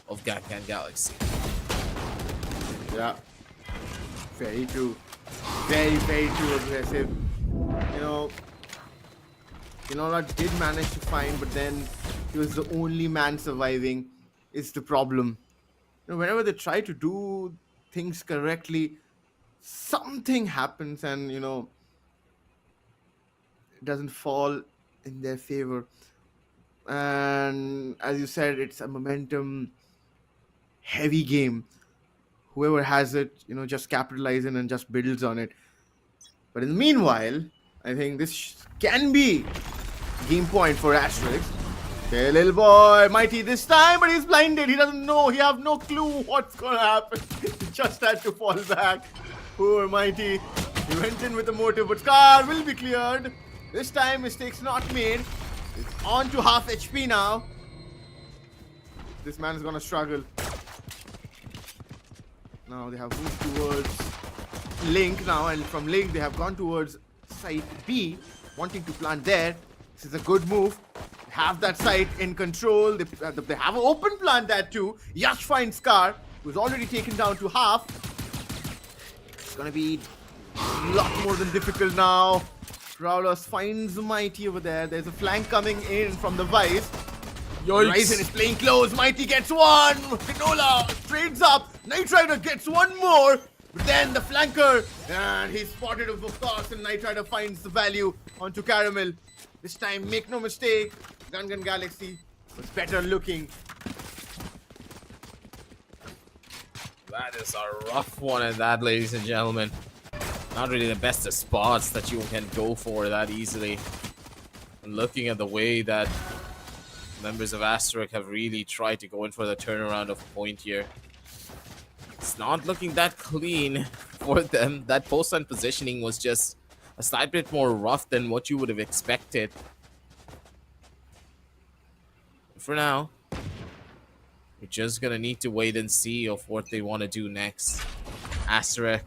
of Gangan Galaxy. Yeah. Very true. Very, very true aggressive. Kinola did manage to find, but then he was the only man surviving is the problem. Whenever they try to do things correctly, something happens and, it doesn't fall in their favor. And as you said, it's a momentum heavy game. Whoever has it, just capitalizes and just builds on it. But in the meanwhile, I think this can be game point for Asterisk. Okay, little boy, mighty this time, but he's blinded. He doesn't know. He have no clue what's gonna happen. He just had to fall back. Poor mighty. He went in with a motive, but Scar will be cleared. This time, mistakes not made. It's on to half HP now. This man is gonna struggle. Now they have moved towards Link now, and from Link they have gone towards site B, wanting to plant there. This is a good move. They have that site in control. They have an open plant that too. Yash finds Scar, who's already taken down to half. It's gonna be a lot more than difficult now. Prowlers finds Mighty over there. There's a flank coming in from the Vice. Ryzen is playing close. Mighty gets one. Pinola trades up. Knight Rider gets one more. But then the flanker. And he's spotted, of course. And Knight Rider finds the value onto Caramel. This time, make no mistake, Gangan Galaxy was better looking. That is a rough one at that, ladies and gentlemen. Not really the best of spots that you can go for that easily. And looking at the way that members of Asterisk have really tried to go in for the turnaround of point here. It's not looking that clean for them. That post-line positioning was just a slight bit more rough than what you would have expected. For now, we're just gonna need to wait and see of what they want to do next. Asterisk.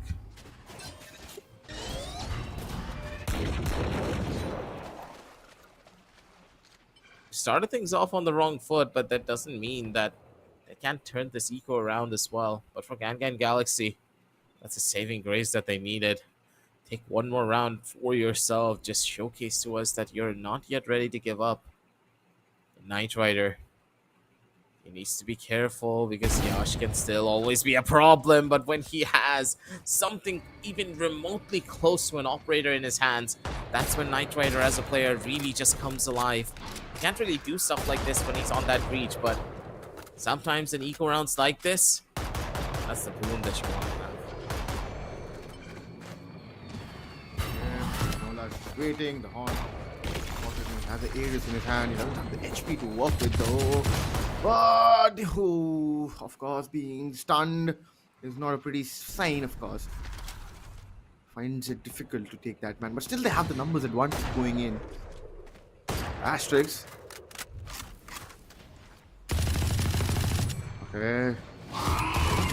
Started things off on the wrong foot, but that doesn't mean that they can't turn this eco around as well. But for Gangan Galaxy, that's a saving grace that they needed. Take one more round for yourself. Just showcase to us that you're not yet ready to give up. Knight Rider, he needs to be careful because Yash can still always be a problem. But when he has something even remotely close to an operator in his hands, that's when Knight Rider as a player really just comes alive. He can't really do stuff like this when he's on that breach, but sometimes in eco rounds like this, that's the boon that you want to have. Waiting, the horn. Has the Ares in his hand. He doesn't have the HP to work with though. But of course, being stunned is not a pretty sign, of course. Finds it difficult to take that man. But still they have the numbers advantage going in. Asterix. Okay.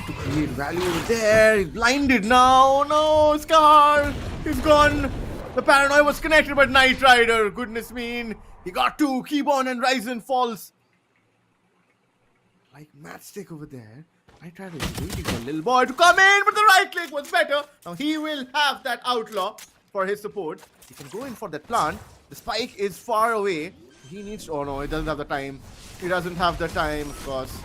To create value over there. He's blinded now. No, Scar. He's gone. The paranoia was connected, but Knight Rider, goodness me, he got two. Keyborn and Ryzen falls. Like matchstick over there. Knight Rider is waiting for little boy to come in, but the right click was better. Now he will have that outlaw for his support. He can go in for that plant. The spike is far away. He needs. Oh no, he doesn't have the time. He doesn't have the time, of course.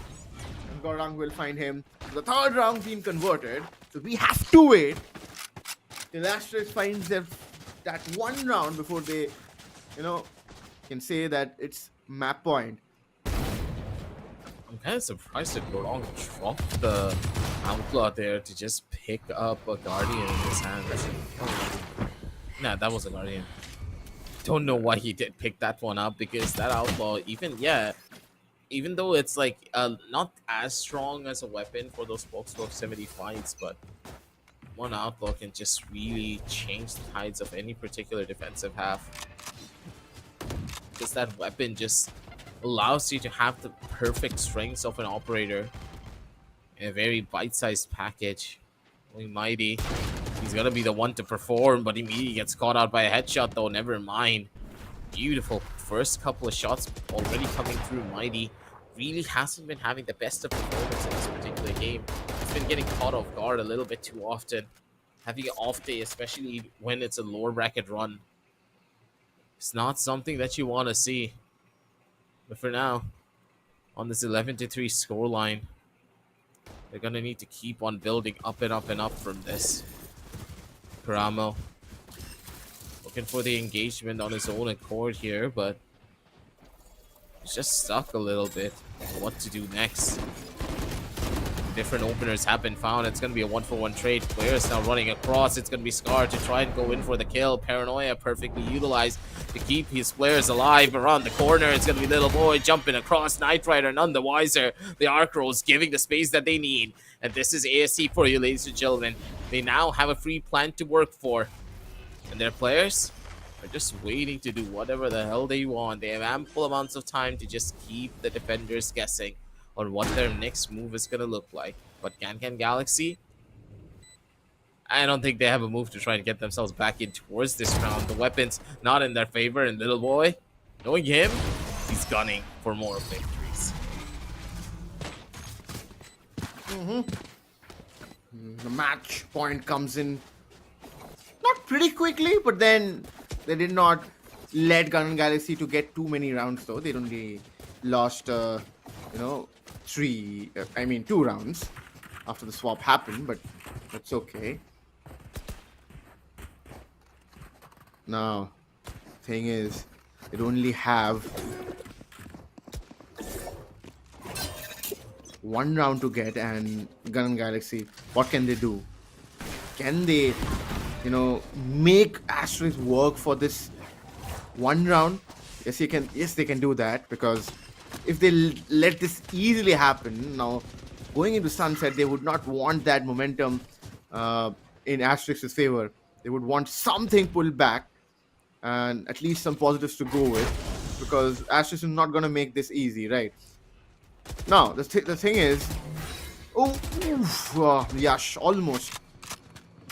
And Gorang will find him. The third round being converted, so we have to wait till Asterix finds that one round before they, can say that it's map point. I'm kind of surprised that Gorong dropped the outlaw there to just pick up a guardian in his hand. Nah, that was a guardian. Don't know why he did pick that one up, because that outlaw, even though it's like not as strong as a weapon for those proximity fights, but one outlaw can just really change the tides of any particular defensive half. Because that weapon just allows you to have the perfect strengths of an operator in a very bite-sized package. Only Mighty, he's He's gonna be the one to perform, but immediately gets caught out by a headshot though. Never mind. Beautiful first couple of shots already coming through. Mighty really hasn't been having the best of performance in this particular game. He's been getting caught off guard a little bit too often. Having an off day, especially when it's a lower bracket run, it's not something that you want to see. But for now, on this 11-3 scoreline, they're going to need to keep on building up and up and up from this. Karamo looking for the engagement on his own accord here, but he's just stuck a little bit on what to do next. Different openers have been found. It's going to be a 1-for-1 trade. Players now running across. It's going to be Scar to try and go in for the kill. Paranoia perfectly utilized to keep his players alive. Around the corner, it's going to be Little Boy jumping across. Knight Rider none the wiser. The Arc Rolls giving the space that they need. And this is AST for you, ladies and gentlemen. They now have a free plan to work for. And their players are just waiting to do whatever the hell they want. They have ample amounts of time to just keep the defenders guessing on what their next move is going to look like. But Can Galaxy, I don't think they have a move to try and get themselves back in towards this round. The weapons not in their favor, and Little Boy, knowing him, he's gunning for more victories. The match point comes in not pretty quickly, but then they did not let Gun Galaxy to get too many rounds though. They only lost, two rounds after the swap happened, but that's okay. Now, thing is, they only have one round to get, and Gun Galaxy, what can they do? Can they, make Asterisk work for this one round? Yes, they can do that, because if they let this easily happen, now going into Sunset, they would not want that momentum in Asterisk's favor. They would want something pulled back and at least some positives to go with, because Asterisk is not going to make this easy, right? Now, the thing is, Yash, almost.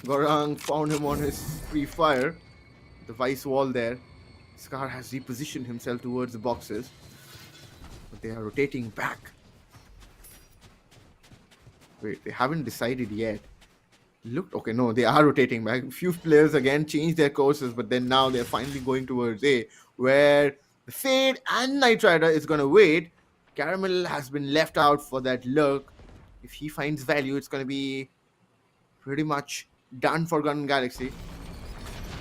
Gorang found him on his free fire. The vice wall there. Scar has repositioned himself towards the boxes. But they are rotating back. Wait, they haven't decided yet. Okay, no, they are rotating back. A few players again changed their courses, but then now they're finally going towards A, where the Fade and Knight Rider is going to wait. Caramel has been left out for that lurk. If he finds value, it's going to be pretty much done for Gun Galaxy.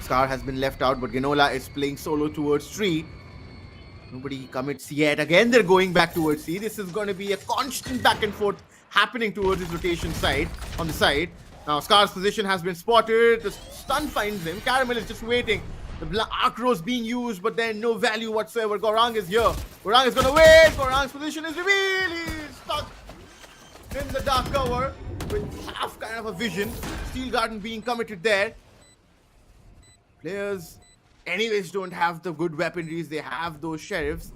Scar has been left out, but Ginola is playing solo towards Tree. Nobody commits yet. Again, they're going back towards C. This is going to be a constant back and forth happening towards his rotation side, on the side. Now, Scar's position has been spotted. The stun finds him. Caramel is just waiting. The Arc Rose being used, but then no value whatsoever. Gorang is here. Gorang is going to wait. Gorang's position is revealed. He's stuck in the dark cover with half kind of a vision. Steel Garden being committed there. Players anyways don't have the good weaponries. They have those sheriffs.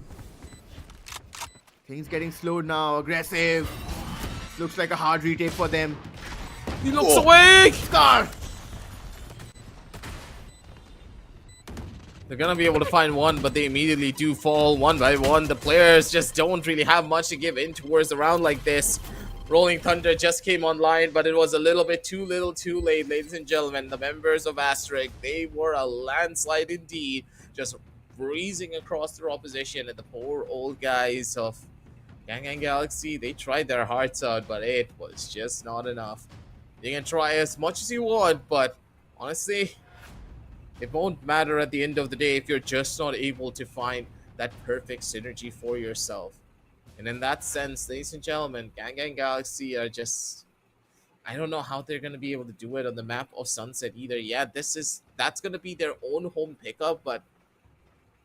Things getting slowed now. Aggressive. Looks like a hard retake for them. He looks away. Scar. They're gonna be able to find one, but they immediately do fall one by one. The players just don't really have much to give in towards a round like this. Rolling Thunder just came online, but it was a little bit too little too late, ladies and gentlemen. The members of Asterisk, they were a landslide indeed, just breezing across their opposition, and the poor old guys of Gang Galaxy, they tried their hearts out, but it was just not enough. You can try as much as you want, but honestly, it won't matter at the end of the day if you're just not able to find that perfect synergy for yourself. And in that sense, ladies and gentlemen, Gang Galaxy are just, I don't know how they're going to be able to do it on the map of Sunset either. Yeah, that's going to be their own home pickup, but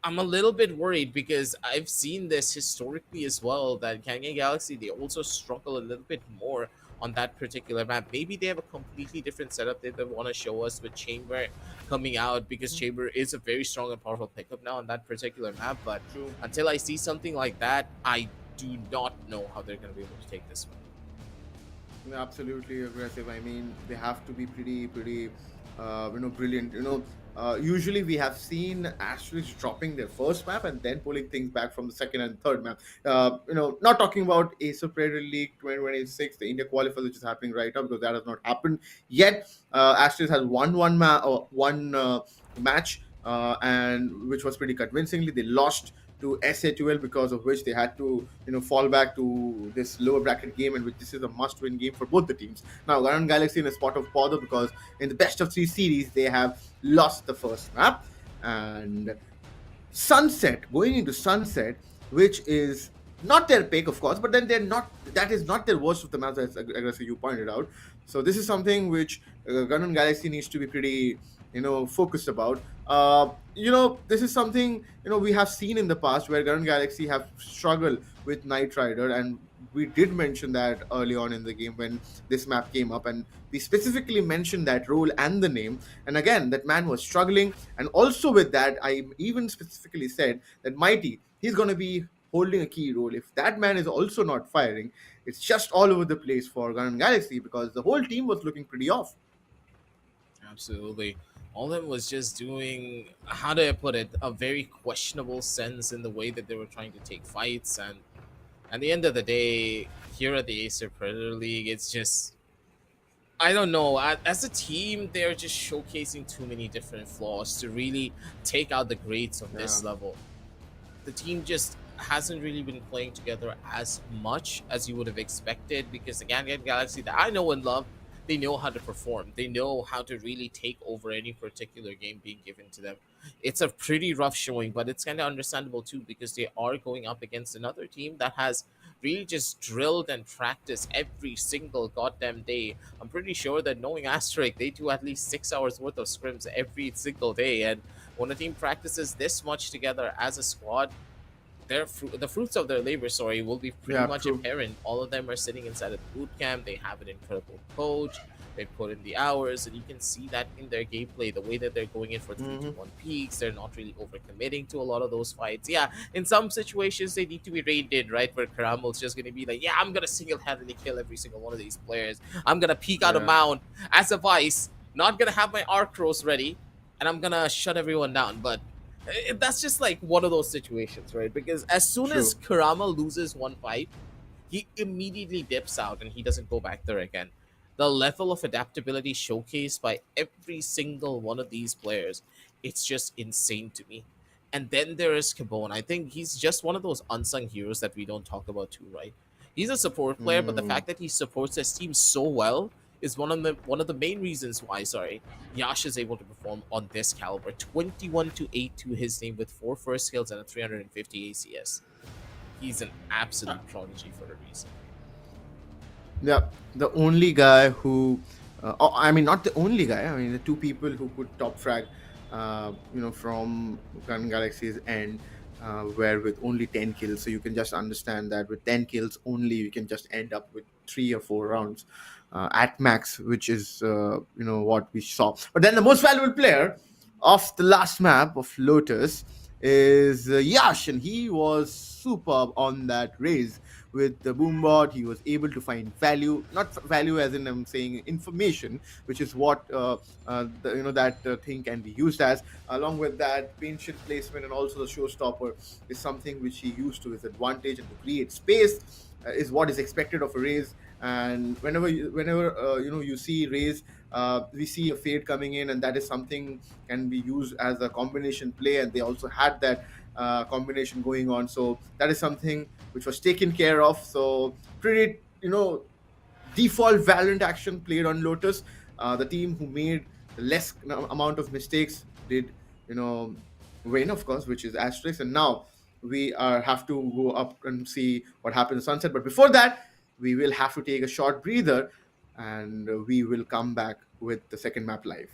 I'm a little bit worried because I've seen this historically as well, that Gang Galaxy, they also struggle a little bit more on that particular map. Maybe they have a completely different setup that they want to show us with Chamber coming out, because Chamber is a very strong and powerful pickup now on that particular map. But until I see something like that, I do not know how they're going to be able to take this one. Absolutely aggressive. I mean, they have to be pretty brilliant. Usually we have seen Asterisks dropping their first map and then pulling things back from the second and third map. Not talking about Acer Predator League 2026, the India Qualifiers, which is happening right now, because that has not happened yet. Asterisks has won one match, and which was pretty convincingly. They lost to SA12, because of which they had to fall back to this lower bracket game, and which this is a must-win game for both the teams. Now, Garden Galaxy in a spot of bother, because in the best of three series they have lost the first map, and Sunset going into Sunset, which is not their pick, of course, but then they're not. That is not their worst of the maps, as aggressive you pointed out. So this is something which Gun Galaxy needs to be pretty, focused about. This is something we have seen in the past where Gun Galaxy have struggled with Knight Rider, and we did mention that early on in the game when this map came up, and we specifically mentioned that role and the name. And again, that man was struggling, and also with that, I even specifically said that Mighty, he's going to be holding a key role. If that man is also not firing, it's just all over the place for Gun Galaxy, because the whole team was looking pretty off. Absolutely. All of them was just doing, how do I put it, a very questionable sense in the way that they were trying to take fights. And at the end of the day, here at the Acer Predator League, it's just, I don't know. As a team, they're just showcasing too many different flaws to really take out the greats of this level. The team just hasn't really been playing together as much as you would have expected, because the Gangan Galaxy that I know and love, they know how to perform. They know how to really take over any particular game being given to them. It's a pretty rough showing, but it's kind of understandable too, because they are going up against another team that has really just drilled and practiced every single goddamn day. I'm pretty sure that knowing Asterisk, they do at least 6 hours worth of scrims every single day. And when a team practices this much together as a squad, the fruits of their labor, will be pretty much apparent. All of them are sitting inside of the boot camp. They have an incredible coach. They put in the hours, and you can see that in their gameplay, the way that they're going in for 3-1 peaks. They're not really overcommitting to a lot of those fights. Yeah, in some situations, they need to be reined in, right? Where Karamel's just going to be like, yeah, I'm going to single-handedly kill every single one of these players. I'm going to peek out a mound as a vice, not going to have my arc crows ready, and I'm going to shut everyone down. But that's just like one of those situations, right? Because as soon as Kurama loses one fight, he immediately dips out and he doesn't go back there again. The level of adaptability showcased by every single one of these players, it's just insane to me. And then there is Cabone. I think he's just one of those unsung heroes that we don't talk about too, right? He's a support player, but the fact that he supports his team so well is one of the main reasons why, Yash is able to perform on this caliber. 21-8 to his name with 4 first kills and a 350 ACS. He's an absolute prodigy for a reason. Yeah, the only guy who, not the only guy. I mean, the two people who could top frag, from Gun Galaxy's end, were with only 10 kills. So you can just understand that with 10 kills only, you can just end up with 3 or 4 rounds at max, which is what we saw. But then the most valuable player of the last map of Lotus is Yash, and he was superb on that raise with the boombot. He was able to find value, not value as in I'm saying information, which is what that thing can be used as. Along with that, pension placement and also the showstopper is something which he used to his advantage, and to create space is what is expected of a raise. And whenever you see raise, we see a fade coming in, and that is something can be used as a combination play, and they also had that combination going on. So that is something which was taken care of. So pretty, default Valorant action played on Lotus. The team who made the less amount of mistakes did, win, of course, which is Asterix. And now we have to go up and see what happens in Sunset. But before that, we will have to take a short breather, and we will come back with the second map live.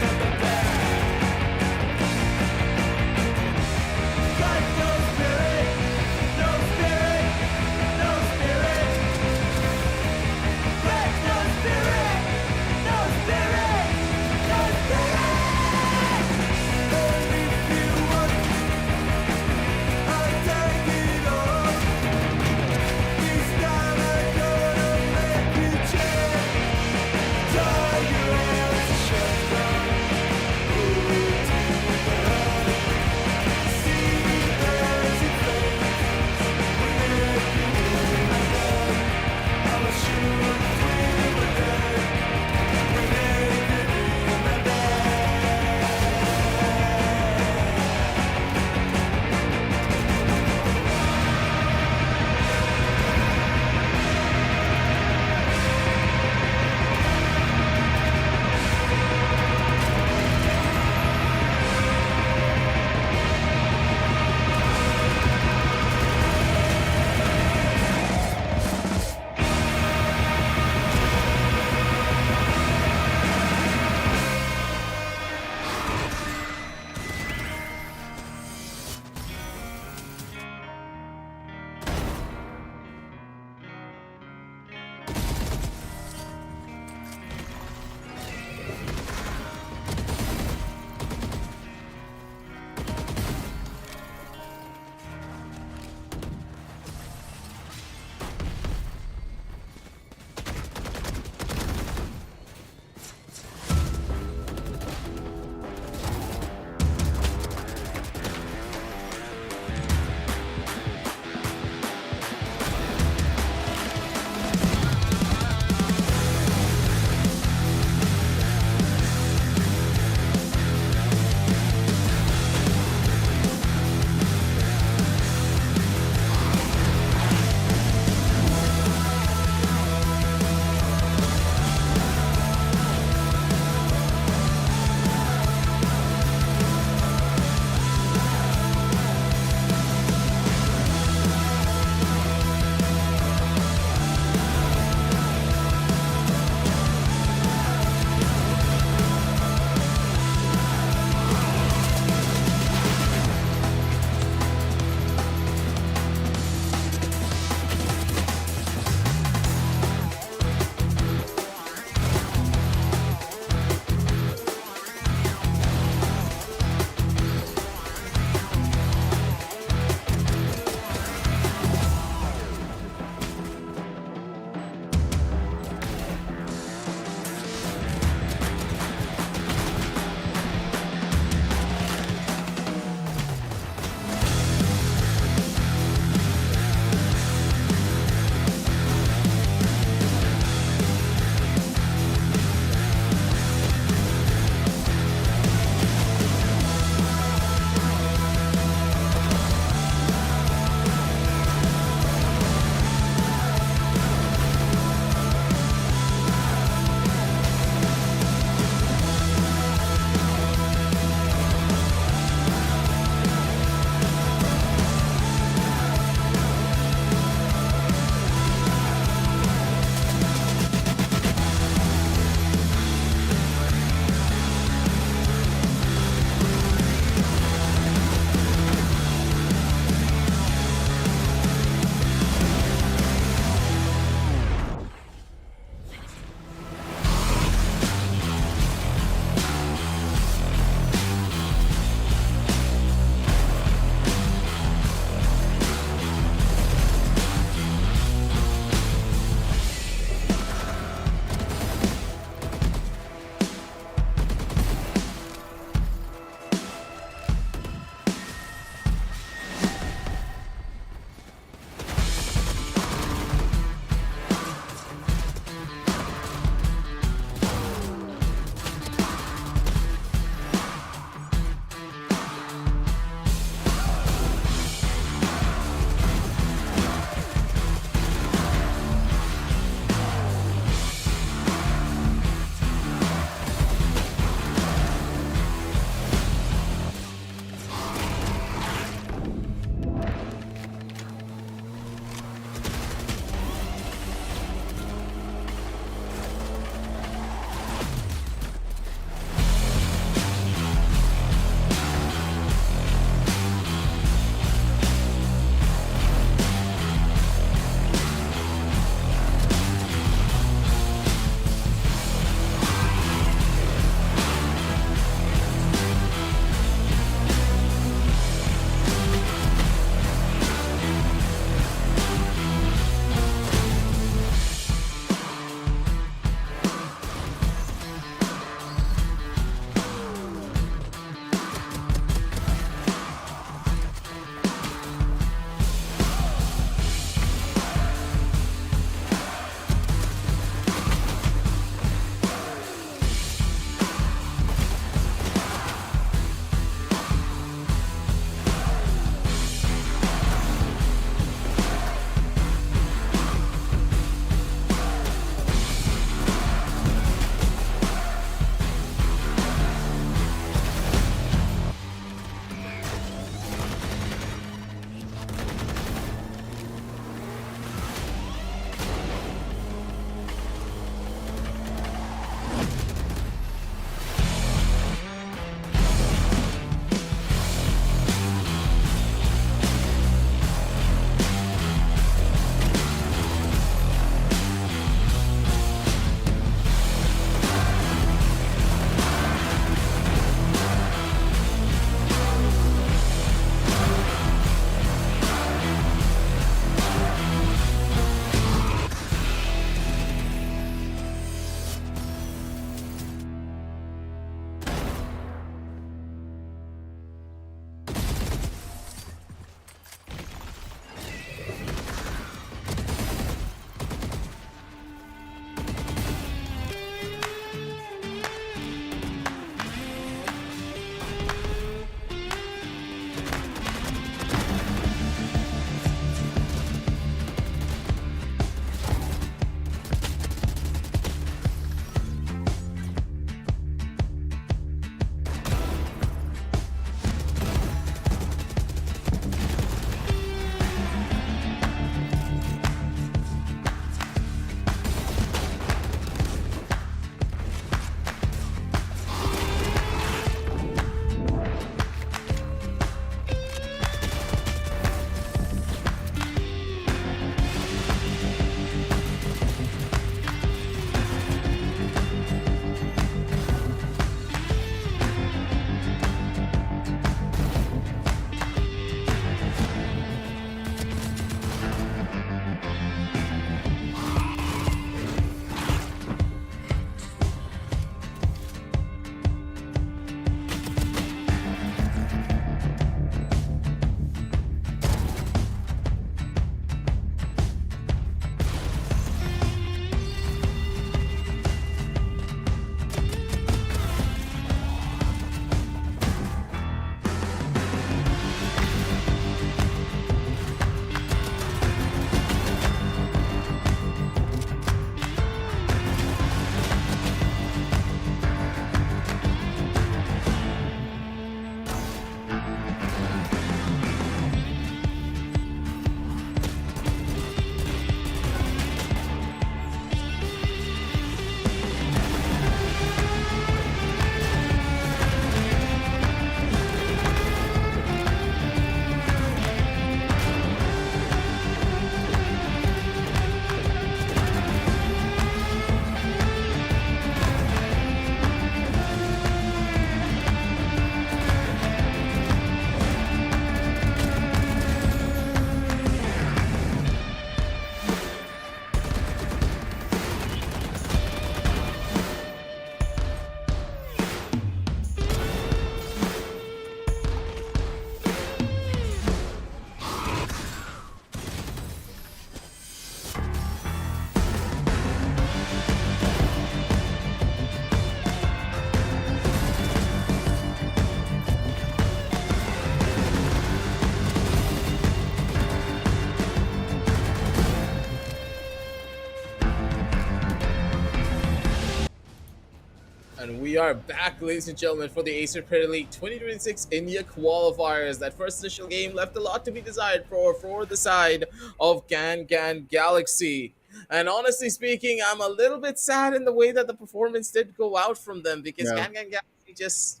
We are back, ladies and gentlemen, for the Acer Predator League 2026 India Qualifiers. That first initial game left a lot to be desired for the side of Gan Galaxy. And honestly speaking, I'm a little bit sad in the way that the performance did go out from them, because Yeah. Gan Galaxy just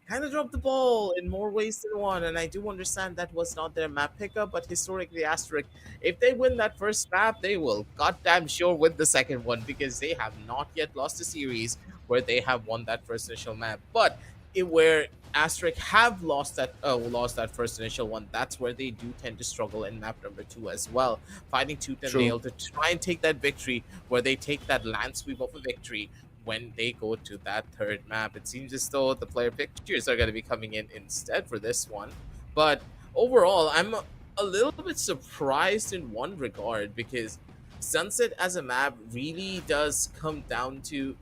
kind of dropped the ball in more ways than one. And I do understand that was not their map pickup, but historically, Asterisk, if they win that first map, they will goddamn sure win the second one, because they have not yet lost a series where they have won that first initial map. But where Asterisk have lost that first initial one, that's where they do tend to struggle in map number 2 as well, fighting tooth and True. nail to try and take that victory, where they take that land sweep of a victory when they go to that third map. It seems as though the player pictures are going to be coming in instead for this one. But overall, I'm a little bit surprised in one regard, because Sunset as a map really does come down to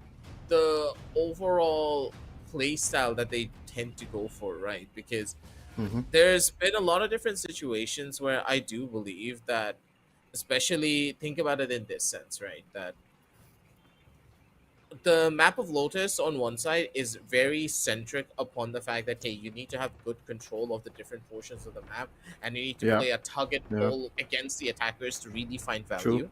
the overall play style that they tend to go for, right? Because Mhm. there's been a lot of different situations where I do believe that, especially think about it in this sense, right? That the map of Lotus on one side is very centric upon the fact that, hey, you need to have good control of the different portions of the map, and you need to Yeah. play a tug and Yeah. pull against the attackers to really find True. value.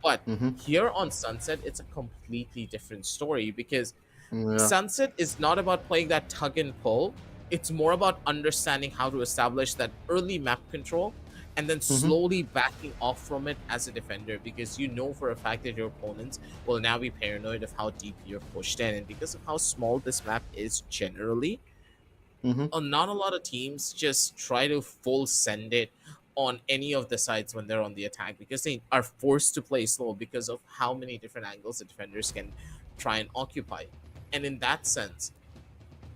But Mhm. here on Sunset, it's a completely different story, because Yeah. Sunset is not about playing that tug and pull. It's more about understanding how to establish that early map control and then slowly backing off from it as a defender, because you know for a fact that your opponents will now be paranoid of how deep you're pushed in. And because of how small this map is generally, Mhm. not a lot of teams just try to full send it on any of the sides when they're on the attack, because they are forced to play slow because of how many different angles the defenders can try and occupy. And in that sense,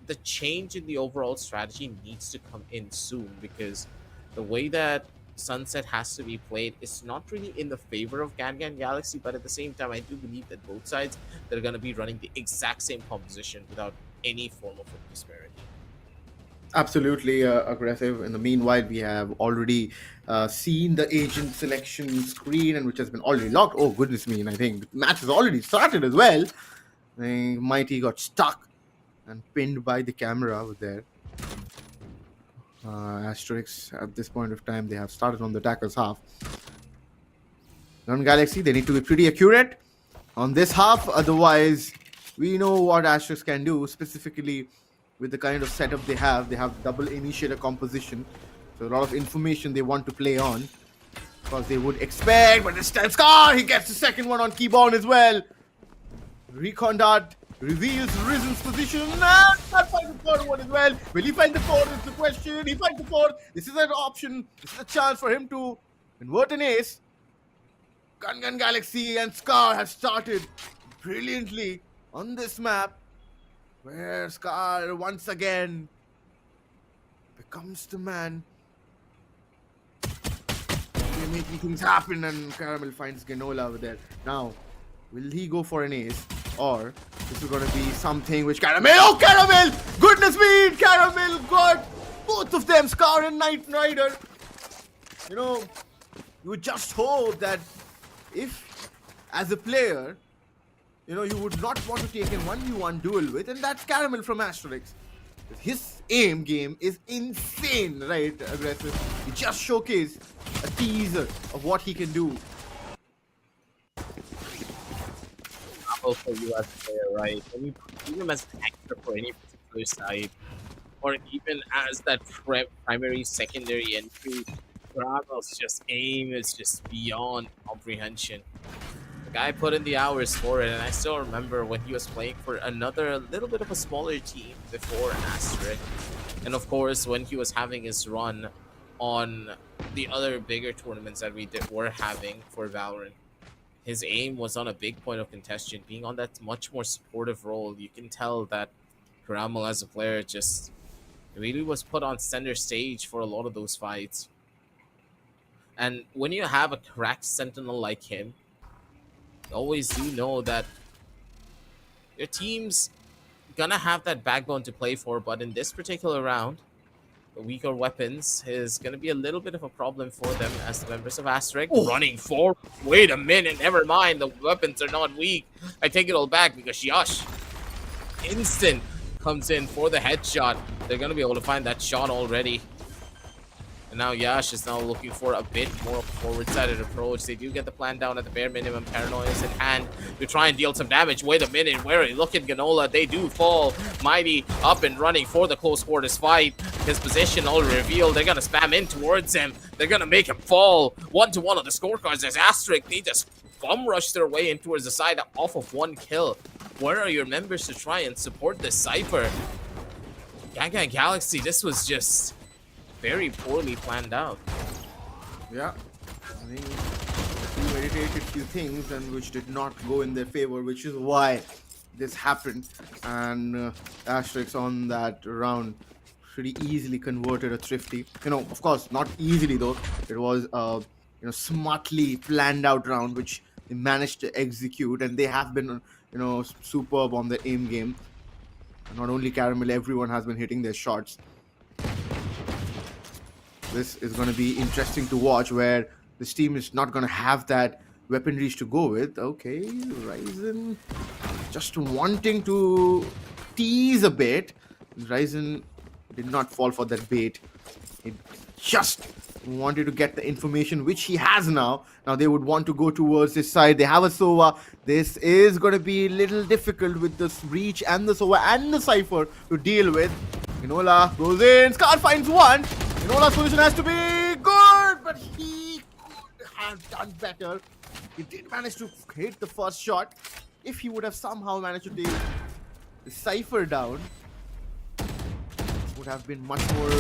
the change in the overall strategy needs to come in soon, because the way that Sunset has to be played is not really in the favor of Gan Galaxy, but at the same time, I do believe that both sides, they're going to be running the exact same composition without any form of a disparity. Absolutely aggressive. In the meanwhile, we have already seen the agent selection screen, and which has been already locked. Oh goodness me! And I think the match has already started as well. I think Mighty got stuck and pinned by the camera over there. Asterix at this point of time, they have started on the attacker's half. Non-Galaxy, they need to be pretty accurate on this half, otherwise we know what Asterix can do, specifically with the kind of setup they have. They have double initiator composition, so a lot of information they want to play on, because they would expect, but this time Scar, he gets the second one on keyboard as well. Recon Dart reveals Risen's position, and not find the third one as well. Will he find the fourth is the question. He finds the fourth. This is an option. This is a chance for him to convert an ace. Gun Galaxy and Scar have started brilliantly on this map, where Scar once again becomes the man. They're making things happen, and Caramel finds Genola over there. Now, will he go for an ace, or this is going to be something which Caramel... Oh, Caramel! Goodness me! Caramel got both of them, Scar and Knight Rider. You know, you would just hope that if, as a player, you know, you would not want to take a 1v1 duel with, and that's Caramel from Asterix. His aim game is insane, right? Aggressive. He just showcased a teaser of what he can do. For you as a player, right? When you even as an actor for any particular side, or even as that primary, secondary entry, Gravel's just aim is just beyond comprehension. The guy put in the hours for it, and I still remember when he was playing for another little bit of a smaller team before Asterisk. And of course, when he was having his run on the other bigger tournaments that were having for Valorant, his aim was on a big point of contention, being on that much more supportive role. You can tell that Karamel as a player just really was put on center stage for a lot of those fights. And when you have a cracked sentinel like him, you always do know that your team's gonna have that backbone to play for, but in this particular round, the weaker weapons is going to be a little bit of a problem for them, as the members of Asterisk running forward. Wait a minute, never mind, the weapons are not weak. I take it all back, because Yash, instant comes in for the headshot. They're going to be able to find that shot already. And now Yash is now looking for a bit more forward-sided approach. They do get the plan down at the bare minimum. Paranoia is in hand to try and deal some damage. Wait a minute, where are you looking, Ganola? They do fall. Mighty up and running for the close quarters fight. His position already revealed. They're going to spam in towards him. They're going to make him fall. 1-to-1 on the scorecards. There's Asterisk. They just bum rush their way in towards the side off of 1 kill. Where are your members to try and support this Cypher? Gang Galaxy, this was just very poorly planned out. Yeah, I think premeditated few things and which did not go in their favor, which is why this happened. And Asterix on that round pretty easily converted a thrifty. Of course, not easily though. It was smartly planned out round which they managed to execute, and they have been superb on the aim game. Not only Caramel, everyone has been hitting their shots. This is going to be interesting to watch, where this team is not going to have that weaponry to go with. Okay, Ryzen just wanting to tease a bit. Ryzen did not fall for that bait. He just wanted to get the information which he has now. Now they would want to go towards this side. They have a Sova. This is going to be a little difficult with this Breach and the Sova and the Cypher to deal with. Inola goes in. Scar finds one. Inola's position has to be good, but he could have done better. He did manage to hit the first shot. If he would have somehow managed to take the Cypher down, it would have been much more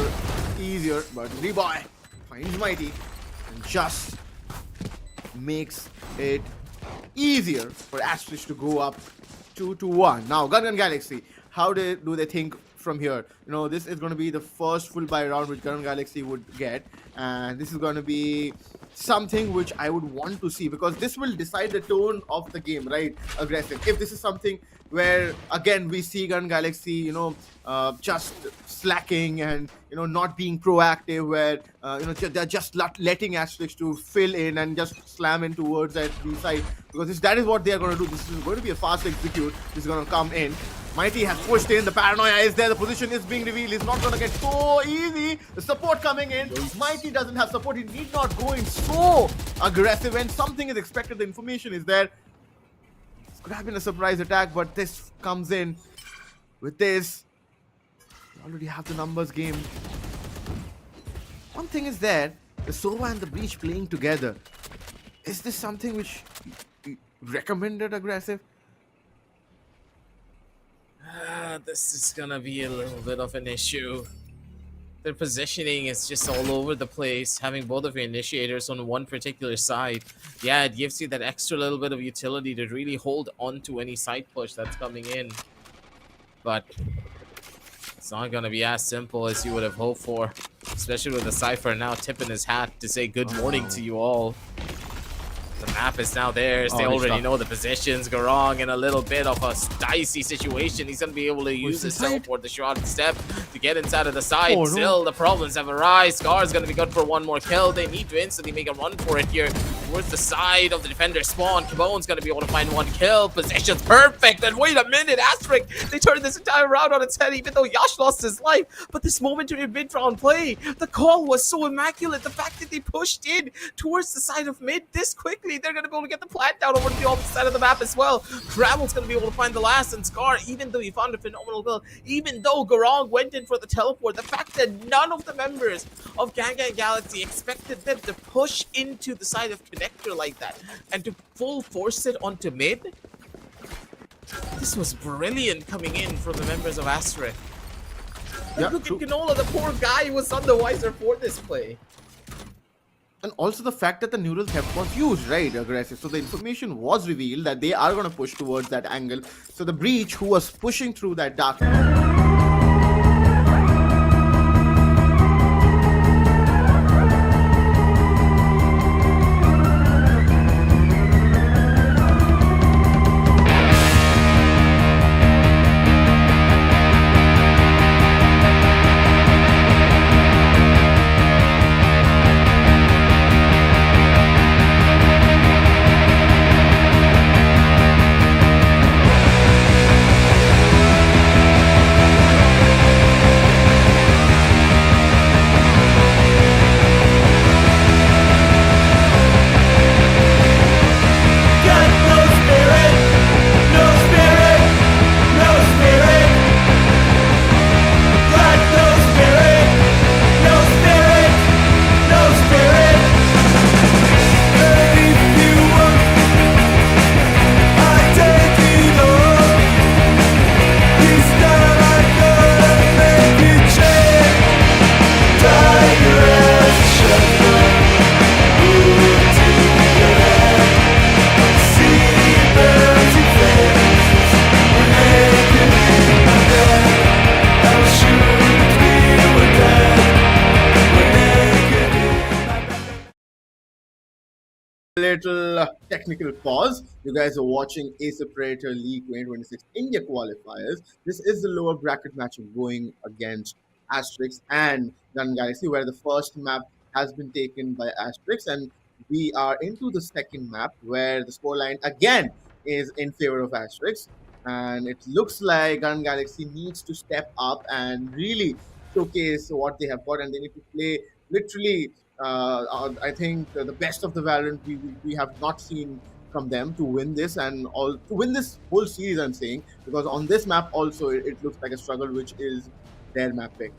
easier. But Reboy finds Mighty and just makes it easier for Astrish to go up 2-1. Now, Gun Galaxy, how do they think from here? This is going to be the first full buy round which Gun Galaxy would get, and this is going to be something which I would want to see, because this will decide the tone of the game, right? Aggressive. If this is something where again we see Gun Galaxy just slacking and not being proactive, where they're just letting Asterix to fill in and just slam in towards that B side, because that is what they are going to do. This is going to be a fast execute. This is going to come in. Mighty has pushed in. The paranoia is there. The position is being revealed. It's not going to get so easy. The support coming in. Mighty doesn't have support. He need not go in so aggressive. When something is expected, the information is there. This could have been a surprise attack, but this comes in. With this, you already have the numbers game. One thing is there. The Sova and the Breach playing together. Is this something which recommended aggressive? This is gonna be a little bit of an issue. Their positioning is just all over the place. Having both of your initiators on one particular side, yeah, it gives you that extra little bit of utility to really hold on to any side push that's coming in. But it's not gonna be as simple as you would have hoped for, especially with the Cypher now tipping his hat to say good morning to you all. The map is now theirs. They already know the positions. Garong in a little bit of a dicey situation. He's going to be able to use his teleport, the shrouded step, to get inside of the side. Still, the problems have arisen. Scar is going to be good for one more kill. They need to instantly make a run for it here towards the side of the defender spawn. Kabone's going to be able to find one kill. Position's perfect. And wait a minute, Asterisk, they turned this entire round on its head, even though Yash lost his life. But this momentary mid-round play, the call was so immaculate. The fact that they pushed in towards the side of mid this quickly, they're going to be able to get the plant down over to the opposite side of the map as well. Gravel's going to be able to find the last, and Scar, even though he found a phenomenal kill, even though Garong went in for the teleport, the fact that none of the members of Gang Galaxy expected them to push into the side of Connector like that and to full force it onto mid, this was brilliant coming in from the members of Asterisk. Yeah, look at Ganola, the poor guy was none the wiser for this play. And also the fact that the neural theft was used, right? Aggressive. So the information was revealed that they are going to push towards that angle. So the Breach, who was pushing through that dark... little technical pause. You guys are watching Acer Predator League 2026 India Qualifiers. This is the lower bracket matchup going against Asterix and Gun Galaxy, where the first map has been taken by Asterix, and we are into the second map where the scoreline again is in favor of Asterix. And it looks like Gun Galaxy needs to step up and really showcase what they have got, and they need to play literally I think the best of the Valorant we have not seen from them to win this and all to win this whole series. I'm saying because on this map also it looks like a struggle, which is their map pick.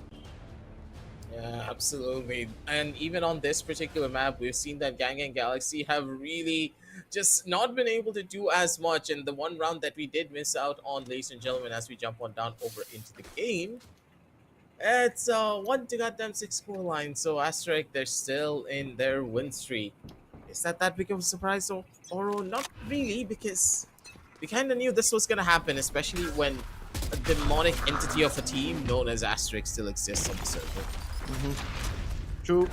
Yeah, absolutely. And even on this particular map, we've seen that Gang and Galaxy have really just not been able to do as much. And the one round that we did miss out on, ladies and gentlemen, as we jump on down over into the game, it's 1-6 score line. So Asterisk, they're still in their win streak. Is that big of a surprise, or not really? Because we kind of knew this was gonna happen, especially when a demonic entity of a team known as Asterisk still exists on the server. True.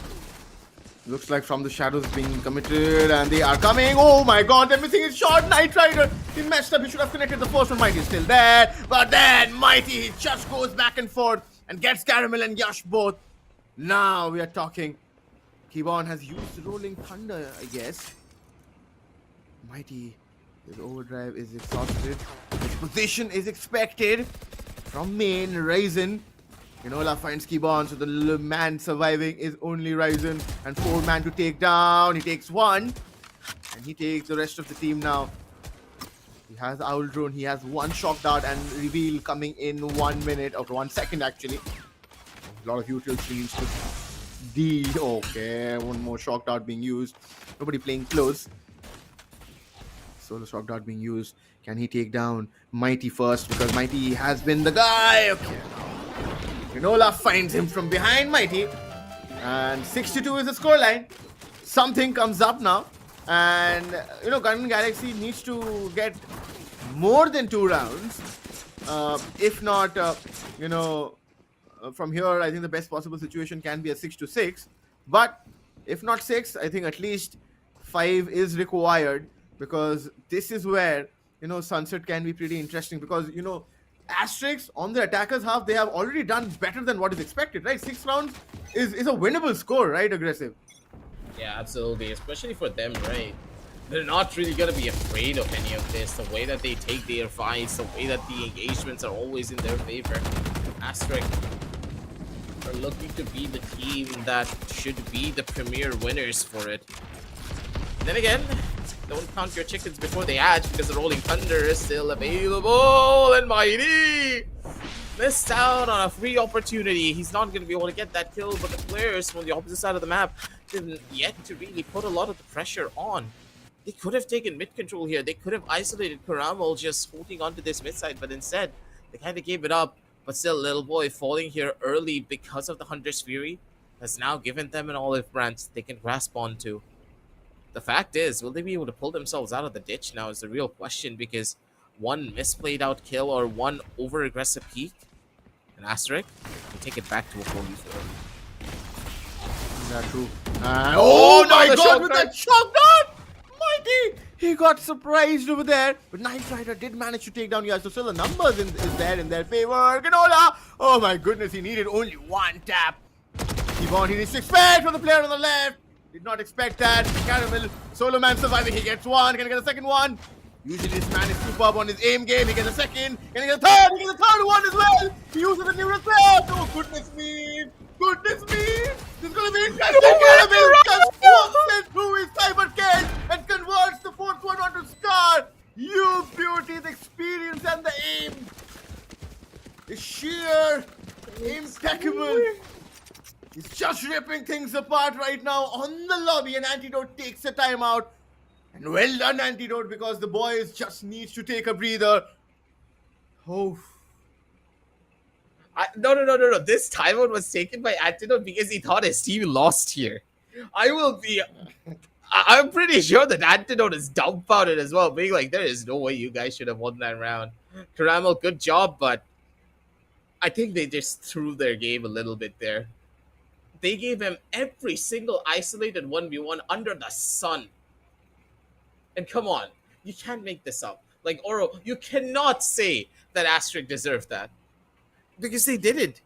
Looks like from the shadows being committed, and they are coming. Oh my god, they're missing his shot. Knight Rider, he messed up. He should have connected the first one. Mighty is still there, but then Mighty just goes back and forth and gets Caramel and Yash both. Now we are talking. Kibon has used Rolling Thunder, I guess. Mighty, his overdrive is exhausted. His position is expected from main Ryzen. Enola finds Kibon, so the little man surviving is only Ryzen, and 4 man to take down. He takes one, and he takes the rest of the team now. He has Owl Drone, he has one shock dart and reveal coming in 1 minute, or 1 second actually. A lot of util streams to deal. Okay, one more shock dart being used. Nobody playing close. Solo shock dart being used. Can he take down Mighty first? Because Mighty has been the guy. Okay. Enola finds him from behind Mighty, and 62 is the scoreline. Something comes up now, and Gun Galaxy needs to get more than 2 rounds. If not, from here, I think the best possible situation can be a 6-6. But if not 6, I think at least 5 is required, because this is where Sunset can be pretty interesting, because Asterix on the attackers half, they have already done better than what is expected, right? 6 rounds is a winnable score, right? Aggressive. Yeah, absolutely. Especially for them, right? They're not really going to be afraid of any of this. The way that they take their fights, the way that the engagements are always in their favor. Asterisk are looking to be the team that should be the premier winners for it. Then again, don't count your chickens before they hatch, because the Rolling Thunder is still available, and Mighty missed out on a free opportunity. He's not going to be able to get that kill, but the players from the opposite side of the map didn't yet to really put a lot of the pressure on. They could have taken mid control here. They could have isolated Caramel just holding onto this mid side, but instead they kind of gave it up. But still, Little Boy falling here early because of the Hunter's Fury has now given them an olive branch they can grasp onto. The fact is, will they be able to pull themselves out of the ditch now is the real question, because one misplayed out kill or one over-aggressive peek, an Asterisk can take it back to a 4v4. Is that true? Oh my god, with that shock dart! Mighty! He got surprised over there, but Knight Rider did manage to take down Yash, so still the numbers is there in their favor. Ganola! Oh my goodness, he needed only 1 tap. Kibon, he needs to expect from the player on the left. Did not expect that. Caramel, solo man surviving. He gets one. Can he get a second one? Usually this man is superb on his aim game. He gets a second. Can he get a third? He gets a third one as well. He uses the nearest threat. Oh, goodness me. Goodness me. This is going to be interesting. Caramel just walks in through his cyber cage and converts the 4th one onto Scar. You beauty, the experience and the aim. The sheer impeccable. He's just ripping things apart right now on the lobby, and Antidote takes a timeout. And well done, Antidote, because the boys just needs to take a breather. Oh. No. This timeout was taken by Antidote because he thought his team lost here. I'm pretty sure that Antidote is dumbfounded as well, being like, there is no way you guys should have won that round. Caramel, good job, but I think they just threw their game a little bit there. They gave him every single isolated 1v1 under the sun. And come on, you can't make this up. Like, Oro, you cannot say that Asterisk deserved that. Because they didn't.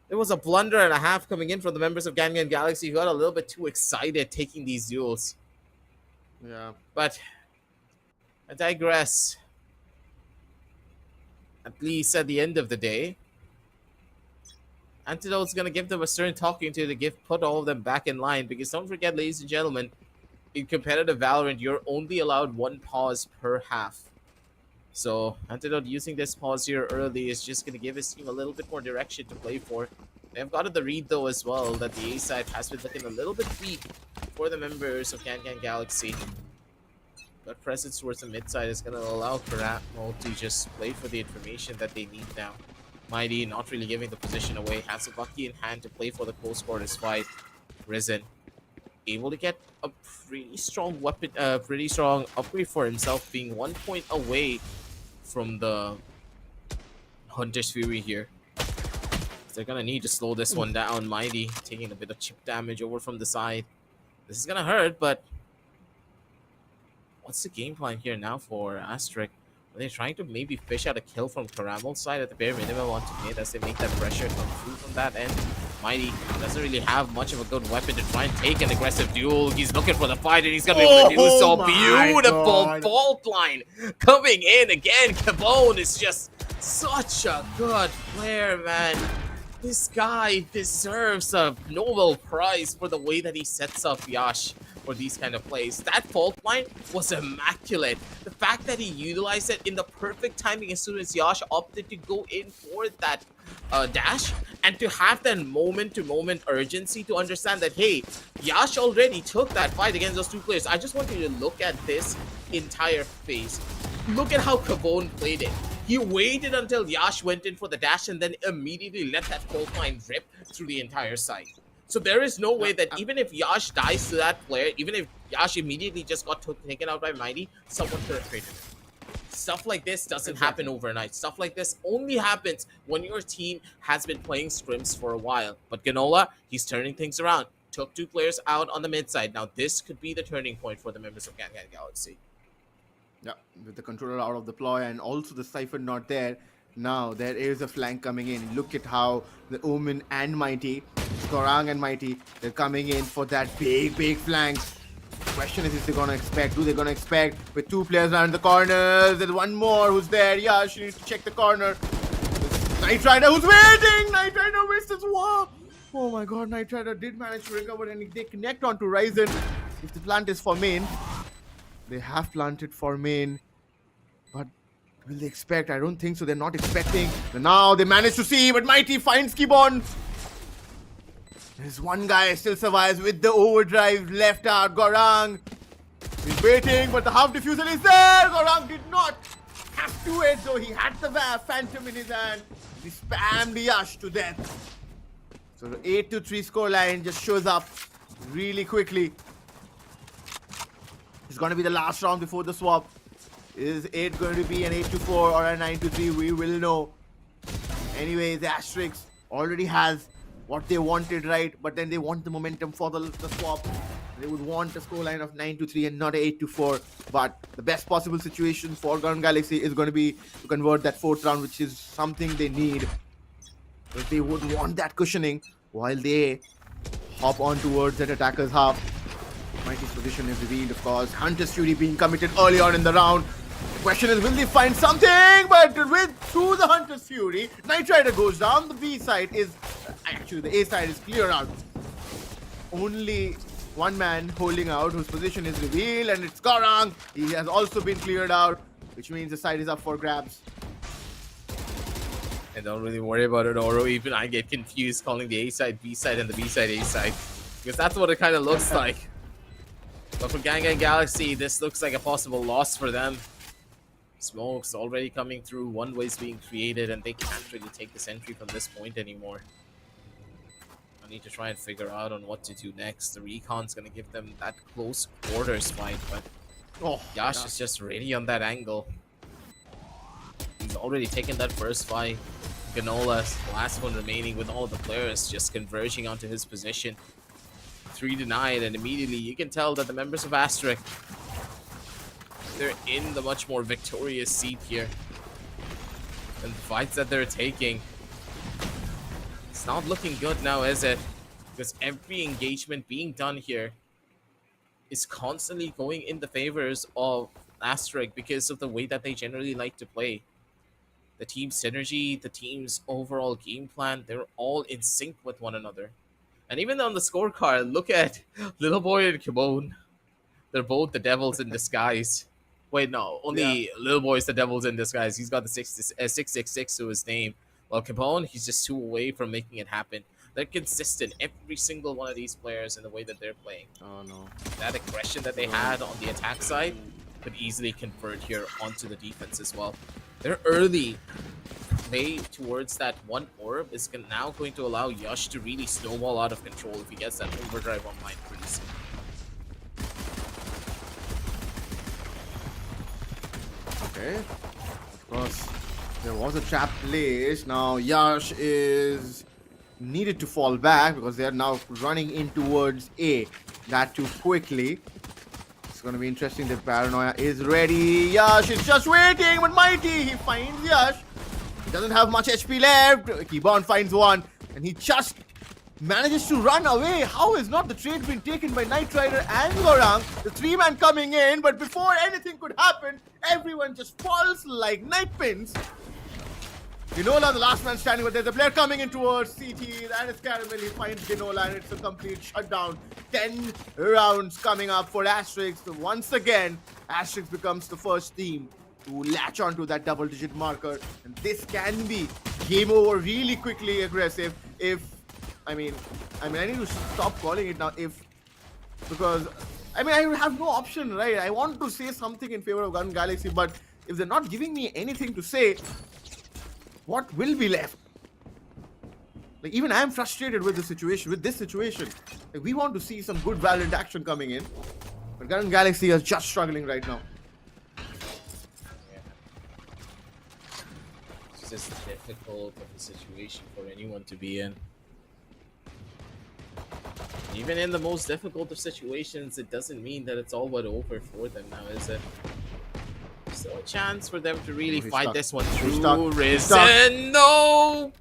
It was a blunder and a half coming in from the members of Gangan Galaxy who got a little bit too excited taking these duels. Yeah. But I digress. At least at the end of the day, Antidote's going to give them a stern talking to put all of them back in line. Because don't forget, ladies and gentlemen, in competitive Valorant, you're only allowed one pause per half. So Antidote using this pause here early is just going to give his team a little bit more direction to play for. They've gotten the read though as well that the A side has been looking a little bit weak for the members of Gangan Galaxy. But presence towards the mid side is going to allow Karamo to just play for the information that they need now. Mighty not really giving the position away, has a Bucky in hand to play for the close quarters fight. Risen able to get a pretty strong weapon, pretty strong upgrade for himself, being 1 point away from the Hunter's Fury here. They're gonna need to slow this one down. Mighty taking a bit of chip damage over from the side. This is gonna hurt, but what's the game plan here now for Asterisk? Are they trying to maybe fish out a kill from Caramel's side at the bare minimum onto mid as they make that pressure come through from that end? Mighty doesn't really have much of a good weapon to try and take an aggressive duel. He's looking for the fight and he's gonna be able to do so. Beautiful fault line coming in again. Cabone is just such a good player, man. This guy deserves a Nobel Prize for the way that he sets up Yash for these kind of plays. That fault line was immaculate. The fact that he utilized it in the perfect timing as soon as Yash opted to go in for that dash, and to have that moment-to-moment urgency to understand that, hey, Yash already took that fight against those two players. I just want you to look at this entire phase. Look at how Cabone played it. He waited until Yash went in for the dash and then immediately let that fault line rip through the entire site. So there is no way that even if Yash dies to that player, even if Yash immediately just got taken out by Mighty, someone could have traded him. Stuff like this doesn't happen overnight. Stuff like this only happens when your team has been playing scrims for a while. But Ganola, he's turning things around. Took 2 players out on the mid side. Now this could be the turning point for the members of Gangan Galaxy. Yeah, with the controller out of the ploy and also the Cypher not there. Now there is a flank coming in. Look at how the Omen and Mighty, Skorang and Mighty, they're coming in for that big flank. The question is they gonna expect? Do they gonna expect with 2 players around the corners? There's one more who's there. Yeah, she needs to check the corner. Knight Rider who's waiting. Knight Rider misses. Wow. Oh my god, Knight Rider did manage to recover and they connect onto Ryzen. If the plant is for main, they have planted for main, but will they expect? I don't think so. They're not expecting. But now they manage to see, but Mighty finds Kibon. There's one guy still survives with the overdrive left out. Gorang is waiting, but the half diffuser is there. Gorang did not have to it, though he had the Phantom in his hand. He spammed Yash to death. So the 8-3 scoreline just shows up really quickly. It's going to be the last round before the swap. Is it going to be an 8-4 or a 9-3? We will know. Anyways, the Asterisk already has what they wanted, right? But then they want the momentum for the swap. They would want a scoreline of 9-3 and not a 8-4. But the best possible situation for Gangan Galaxy is going to be to convert that 4th round, which is something they need. But they would want that cushioning while they hop on towards that attacker's half. Mighty's position is revealed, of course. Hunter's Fury being committed early on in the round. The question is, will they find something? But through the Hunter's Fury, Knight Rider goes down. The B side is, actually the A side is clear out. Only one man holding out, whose position is revealed, and it's Gorang. He has also been cleared out, which means the side is up for grabs. And don't really worry about it, Oro. Even I get confused calling the A side B side and the B side A side, because that's what it kind of looks like. But for Gangan Galaxy, this looks like a possible loss for them. Smoke's already coming through, one way's being created, and they can't really take this entry from this point anymore. I need to try and figure out on what to do next. The Recon's gonna give them that close quarters fight, but Yash is just ready on that angle. He's already taken that first fight. Ganola's last one remaining with all of the players just converging onto his position. 3 denied, and immediately you can tell that the members of Asterisk they're in the much more victorious seat here. And the fights that they're taking, it's not looking good now, is it? Because every engagement being done here is constantly going in the favors of Asterisk because of the way that they generally like to play. The team synergy, the team's overall game plan, they're all in sync with one another. And even on the scorecard, look at Little Boy and Kimon. They're both the devils in disguise. Wait, no, only Little Boy is the devils in disguise. He's got the 666 to his name. While Capone, he's just 2 away from making it happen. They're consistent, every single one of these players in the way that they're playing. Oh no. That aggression that they had on the attack side could easily convert here onto the defense as well. Their early play towards that one orb is now going to allow Yash to really snowball out of control if he gets that overdrive online pretty soon. Okay. Of course, there was a trap placed. Now Yash is needed to fall back because they are now running in towards A. That too quickly. It's going to be interesting. The paranoia is ready. Yash is just waiting, but Mighty, he finds Yash. He doesn't have much HP left. Keybound finds one, and he just manages to run away. How is not the trade been taken by Knight Rider and Gorang? The 3-man coming in, but before anything could happen, everyone just falls like night pins. Ginola, the last man standing, but there's a player coming in towards CT. That is Caramel. He finds Ginola, and it's a complete shutdown. 10 rounds coming up for Asterix. So once again, Asterix becomes the first team to latch onto that double-digit marker. And this can be game over really quickly aggressive if... I mean, I need to stop calling it now because I have no option, right? I want to say something in favor of Gun Galaxy, but if they're not giving me anything to say, what will be left? Like, even I am frustrated with this situation. Like, we want to see some good Valorant action coming in, but Gun Galaxy is just struggling right now. It's just difficult of a situation for anyone to be in. Even in the most difficult of situations, it doesn't mean that it's all but over for them now, is it? Still a chance for them to really fight this one through. Risen, no!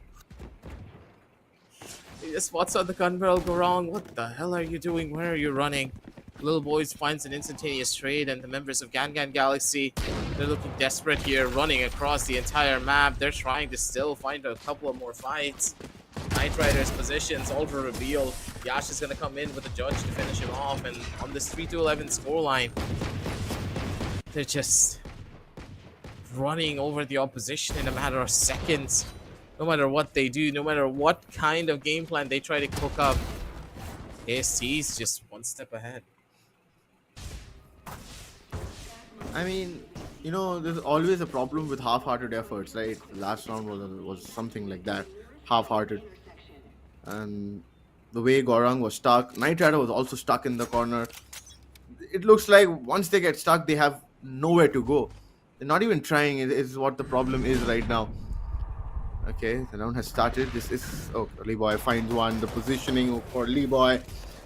He just spots out the gun barrel go wrong. What the hell are you doing? Where are you running? Little Boys finds an instantaneous trade, and the members of Gangan Galaxy, they're looking desperate here, running across the entire map. They're trying to still find a couple of more fights. Knight Rider's positions also revealed. Yash is going to come in with a judge to finish him off, and on this 3-11 scoreline, they're just running over the opposition in a matter of seconds. No matter what they do, no matter what kind of game plan they try to cook up, AST's just one step ahead. I mean, you know, there's always a problem with half-hearted efforts, right? The last round was something like that, half-hearted. And the way Gorang was stuck, Knight Rider was also stuck in the corner. It looks like once they get stuck, they have nowhere to go. They're not even trying, is what the problem is right now. Okay, the round has started. This is... Oh, Lee Boy finds one. The positioning for Lee Boy.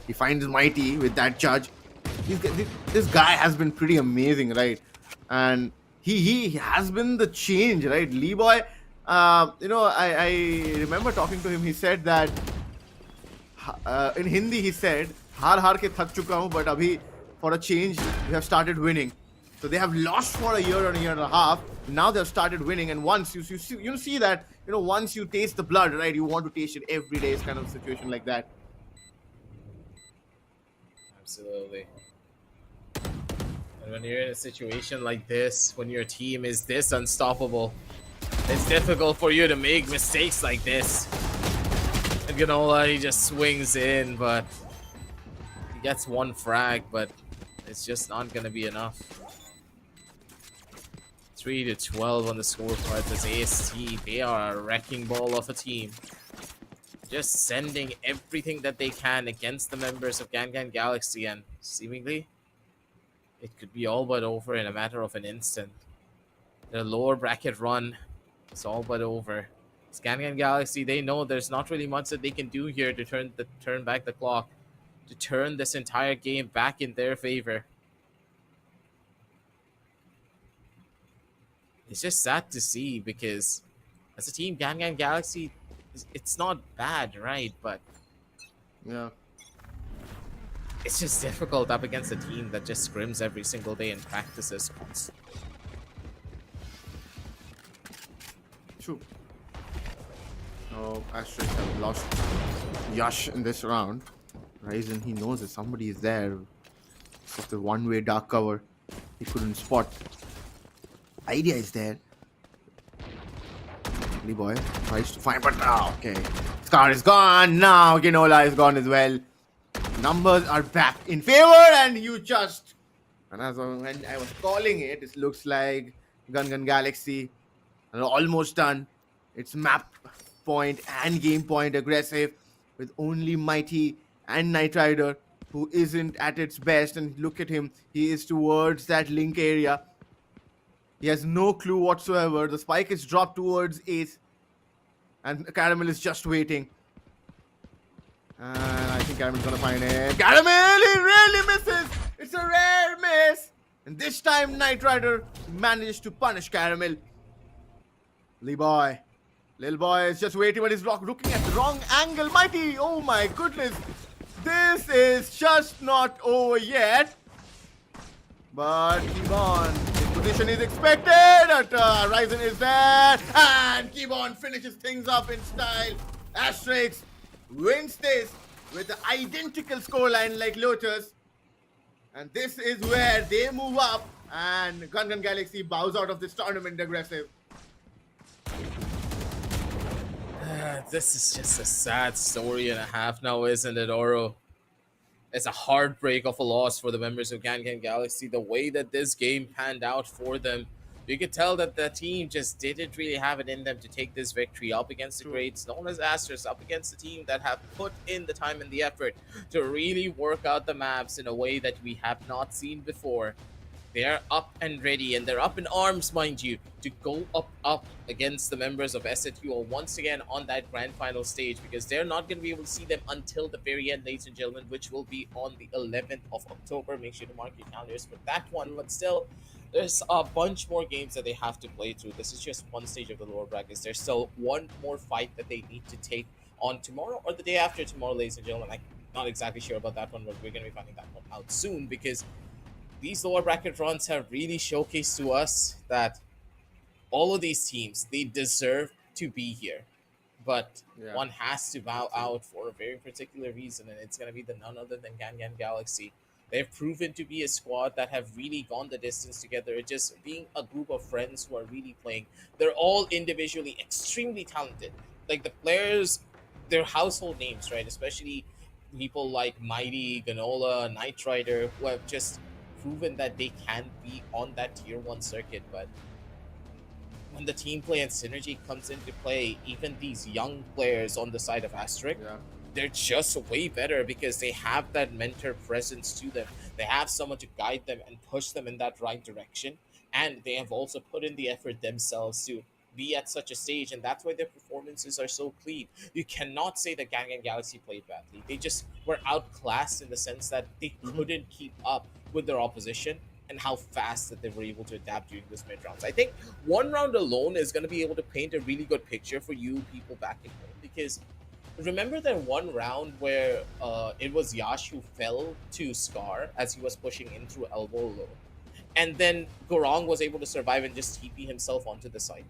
He finds Mighty with that judge. This guy has been pretty amazing, right? And he has been the change, right? Lee Boy, you know, I remember talking to him. He said that in Hindi, he said, "Har ke thak chuka hu, but abhi for a change, we have started winning." So they have lost for a year and a half. Now they've started winning, and once you see that, you know, once you taste the blood, right? You want to taste it every day. It's kind of a situation like that. Absolutely. And when you're in a situation like this, when your team is this unstoppable, it's difficult for you to make mistakes like this. And Ganola, he just swings in, but he gets one frag, but it's just not going to be enough. 3-12 on the scorecard. This AST, they are a wrecking ball of a team. Just sending everything that they can against the members of Gangan Galaxy, and seemingly it could be all but over in a matter of an instant. Their lower bracket run is all but over. Gangan Galaxy, they know there's not really much that they can do here to turn back the clock, to turn this entire game back in their favor. It's just sad to see because as a team, Gangan Galaxy, it's not bad, right? But Yeah. it's just difficult up against a team that just scrims every single day and practices constantly. True. Oh, Asterix have lost Yash in this round. Ryzen, he knows that somebody is there. It's just a one-way dark cover. He couldn't spot. Idea is there. Lee boy tries to find, but okay. Scar is gone. Now Ginola is gone as well. Numbers are back in favor, and you just. And as when I was calling it, it looks like Gun Galaxy are almost done. It's map point and game point aggressive with only Mighty and Knight Rider who isn't at its best. And look at him, he is towards that link area. He has no clue whatsoever. The spike is dropped towards Ace, and Caramel is just waiting. And I think Caramel's gonna find it. Caramel, he really misses. It's a rare miss. And this time, Knight Rider managed to punish Caramel. Lee boy. Lil boy is just waiting, but he's looking at the wrong angle. Mighty, oh my goodness. This is just not over yet. But keep on. His position is expected. Ryzen is there. And keep on finishes things up in style. Asterix wins this with the identical scoreline like Lotus. And this is where they move up. And Gun Galaxy bows out of this tournament aggressive. This is just a sad story and a half now, isn't it, Oro? It's a heartbreak of a loss for the members of Gangan Galaxy. The way that this game panned out for them, you could tell that the team just didn't really have it in them to take this victory up against the greats known as Asters, up against a team that have put in the time and the effort to really work out the maps in a way that we have not seen before. They're up and ready, and they're up in arms, mind you, to go up against the members of SATUL once again on that grand final stage, because they're not going to be able to see them until the very end, ladies and gentlemen, which will be on the 11th of October. Make sure to mark your calendars for that one. But still, there's a bunch more games that they have to play through. This is just one stage of the lower brackets. There's still one more fight that they need to take on tomorrow or the day after tomorrow, ladies and gentlemen. I'm not exactly sure about that one, but we're going to be finding that one out soon, because these lower bracket runs have really showcased to us that all of these teams, they deserve to be here. But one has to bow out for a very particular reason, and it's going to be the none other than Gangan Galaxy. They've proven to be a squad that have really gone the distance together, just being a group of friends who are really playing. They're all individually extremely talented. Like the players, they're household names, right? Especially people like Mighty, Ganola, Knight Rider, who have just proven that they can be on that tier 1 circuit. But when the team play and synergy comes into play, even these young players on the side of Asterisk, they're just way better because they have that mentor presence to them. They have someone to guide them and push them in that right direction, and they have also put in the effort themselves to be at such a stage, and that's why their performances are so clean. You cannot say that Gangan Galaxy played badly. They just were outclassed in the sense that they couldn't keep up with their opposition and how fast that they were able to adapt during this mid rounds. I think one round alone is going to be able to paint a really good picture for you people back at home, because remember that one round where it was Yash who fell to Scar as he was pushing in through elbow low, and then Gorong was able to survive and just TP himself onto the side.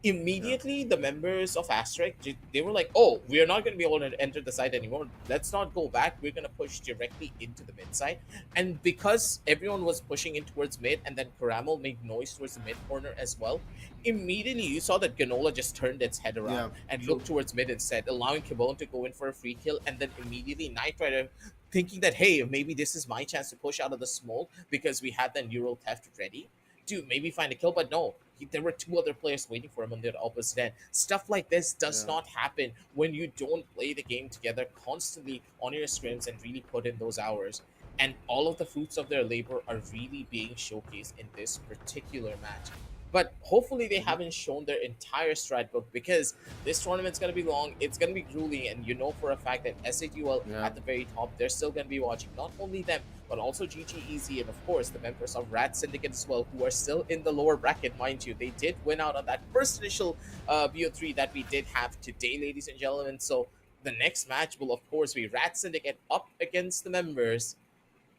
Immediately, the members of Asterisk, they were like, oh, we're not going to be able to enter the site anymore. Let's not go back. We're going to push directly into the mid side. And because everyone was pushing in towards mid, and then Caramel made noise towards the mid corner as well, immediately you saw that Ganola just turned its head around and looked towards mid instead, allowing Kibone to go in for a free kill. And then immediately Knight Rider, thinking that, hey, maybe this is my chance to push out of the smoke because we had that neural theft ready to maybe find a kill. But no, there were two other players waiting for him on the opposite end. Stuff like this does not happen when you don't play the game together constantly on your scrims and really put in those hours. And all of the fruits of their labor are really being showcased in this particular match. But hopefully they haven't shown their entire strat book, because this tournament's going to be long, it's going to be grueling, and you know for a fact that SATUL at the very top, they're still going to be watching not only them, but also GG Easy, and of course the members of Rat Syndicate as well, who are still in the lower bracket, mind you. They did win out on that first initial BO3 that we did have today, ladies and gentlemen. So the next match will, of course, be Rat Syndicate up against the members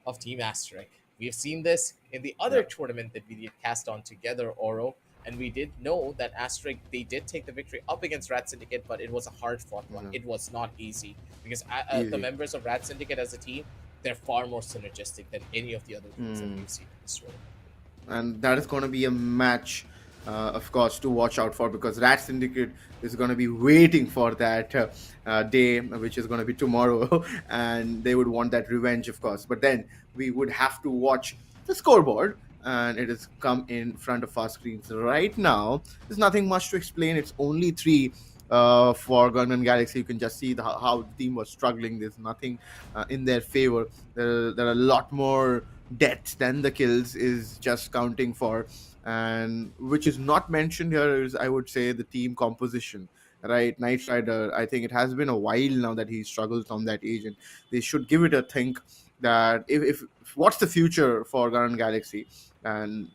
of Team Asterisk. We've seen this in the other Yeah. tournament that we did cast on together, Oro, and we did know that Asterisk, they did take the victory up against Rat Syndicate, but it was a hard-fought one. Yeah. It was not easy because the Easy. members of Rat Syndicate as a team, they're far more synergistic than any of the other teams that Hmm. we've seen in this tournament. And that is going to be a match, of course, to watch out for, because Rat Syndicate is going to be waiting for that day, which is going to be tomorrow, and they would want that revenge, of course. But then we would have to watch the scoreboard, and it has come in front of our screens right now. There's nothing much to explain. It's only three. For Gunman Galaxy, you can just see how the team was struggling. There's nothing in their favor. There are a lot more deaths than the kills is just counting for, and which is not mentioned here is, I would say, the team composition, right? Knight Rider, I think it has been a while now that he struggles on that agent. They should give it a think that if what's the future for Gunman Galaxy, and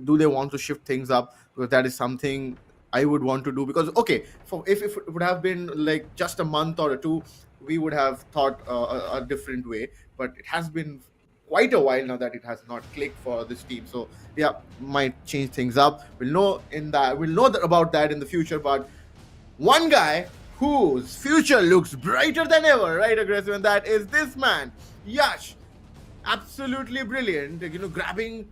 do they want to shift things up, because that is something I would want to do. Because okay, for if it would have been like just a month or two, we would have thought a different way. But it has been quite a while now that it has not clicked for this team. So yeah, might change things up. We'll know about that in the future. But one guy whose future looks brighter than ever, right, Aggressive, and that is this man, Yash. Absolutely brilliant. Grabbing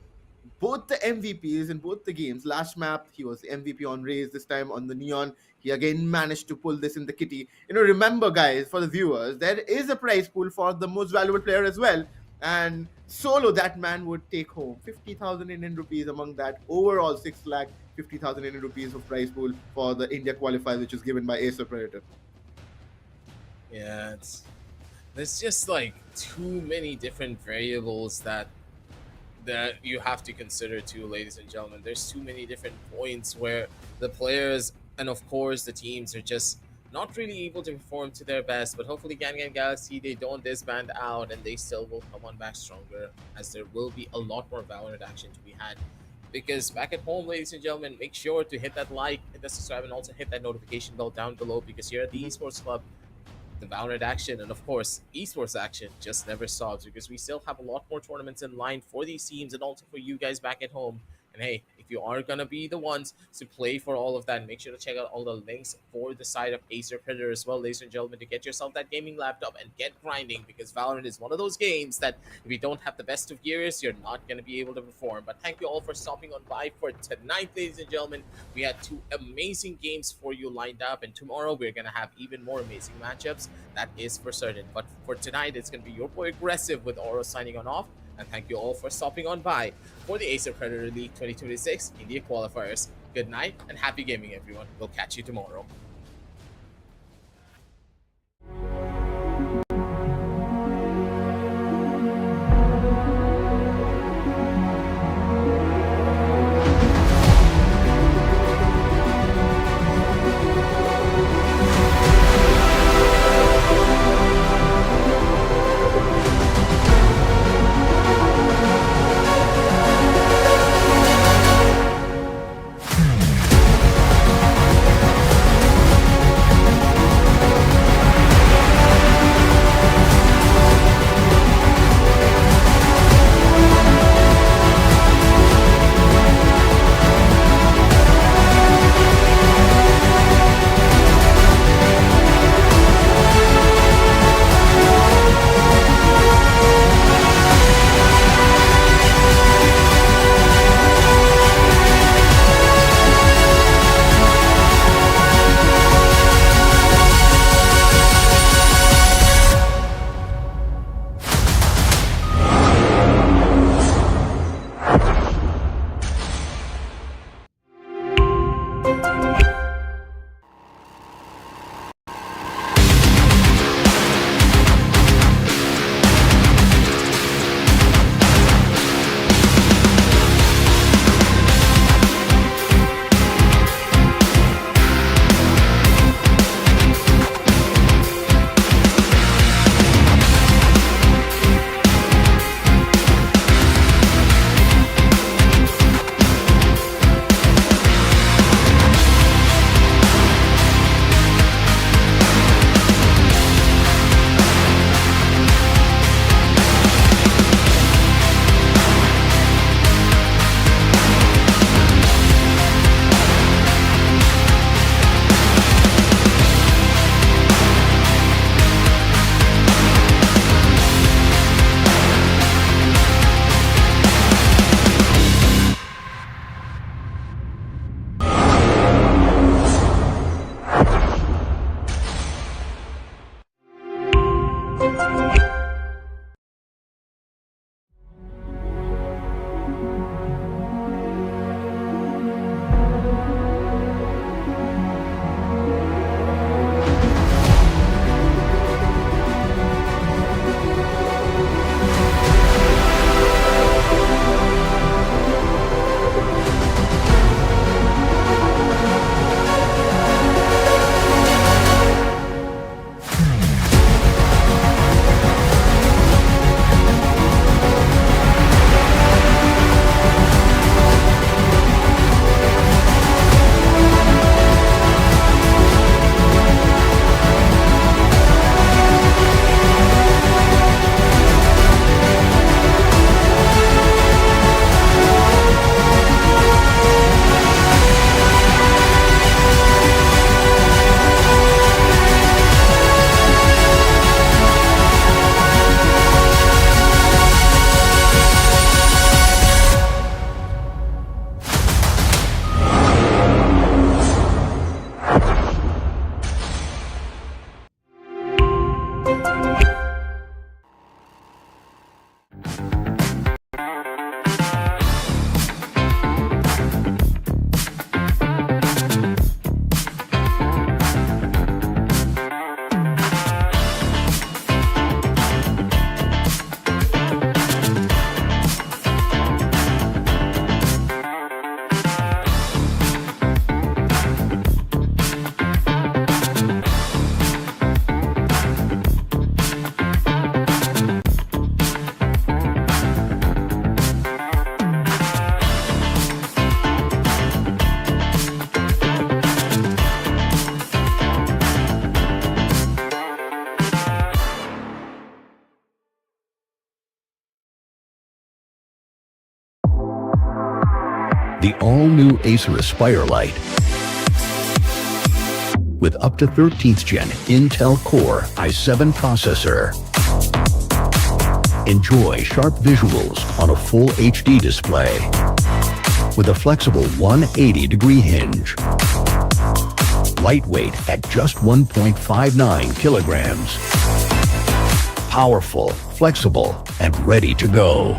both the MVPs in both the games. Last map, he was MVP on Raze. This time on the Neon, he again managed to pull this in the kitty. Remember, guys, for the viewers, there is a prize pool for the most valuable player as well. And solo, that man would take home 50,000 Indian rupees among that overall 6 lakh 50,000 Indian rupees of prize pool for the India qualifiers, which is given by Acer Predator. Yeah, there's just like too many different variables that you have to consider too, ladies and gentlemen. There's too many different points where the players and of course the teams are just not really able to perform to their best. But hopefully Gangan Galaxy, they don't disband out and they still will come on back stronger, as there will be a lot more Valorant action to be had. Because back at home, ladies and gentlemen, make sure to hit that like, hit the subscribe, and also hit that notification bell down below, because here at the Esports Club, the Valorant action and of course esports action just never stops, because we still have a lot more tournaments in line for these teams and also for you guys back at home. And hey, if you are gonna be the ones to play for all of that, make sure to check out all the links for the side of Acer Predator as well, ladies and gentlemen, to get yourself that gaming laptop and get grinding, because Valorant is one of those games that if you don't have the best of gears, you're not gonna be able to perform. But thank you all for stopping on by for tonight, ladies and gentlemen. We had two amazing games for you lined up, and tomorrow we're gonna have even more amazing matchups. That is for certain. But for tonight, it's gonna be your boy Aggressive with Oro signing on off. And thank you all for stopping on by for the Acer Predator League 2026 India Qualifiers. Good night and happy gaming, everyone. We'll catch you tomorrow. The all-new Acer Aspire Lite with up to 13th Gen Intel Core i7 processor. Enjoy sharp visuals on a full HD display with a flexible 180-degree hinge. Lightweight at just 1.59 kilograms. Powerful, flexible, and ready to go.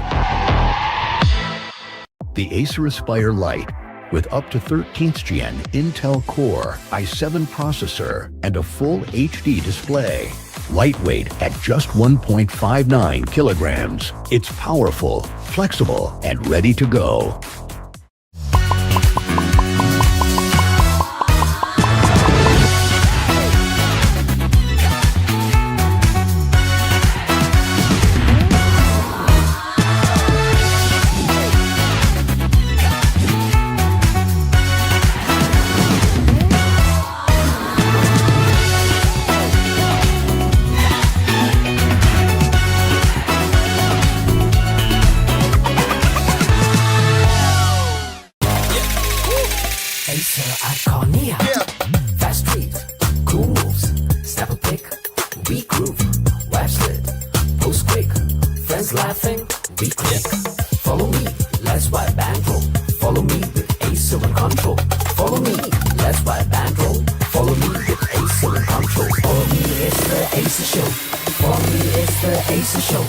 The Acer Aspire Lite with up to 13th Gen Intel Core i7 processor and a full HD display. Lightweight at just 1.59 kilograms. It's powerful, flexible, and ready to go. Acer Iconia. Fast street, cool moves, step a pick, we groove, web slid, post quick, friends laughing, we click. Follow me, let's wipe and roll. Follow me with Acer and control. Follow me, let's wipe and roll. Follow me with Acer and control. Follow me, it's the Acer show. Follow me, it's the Acer show.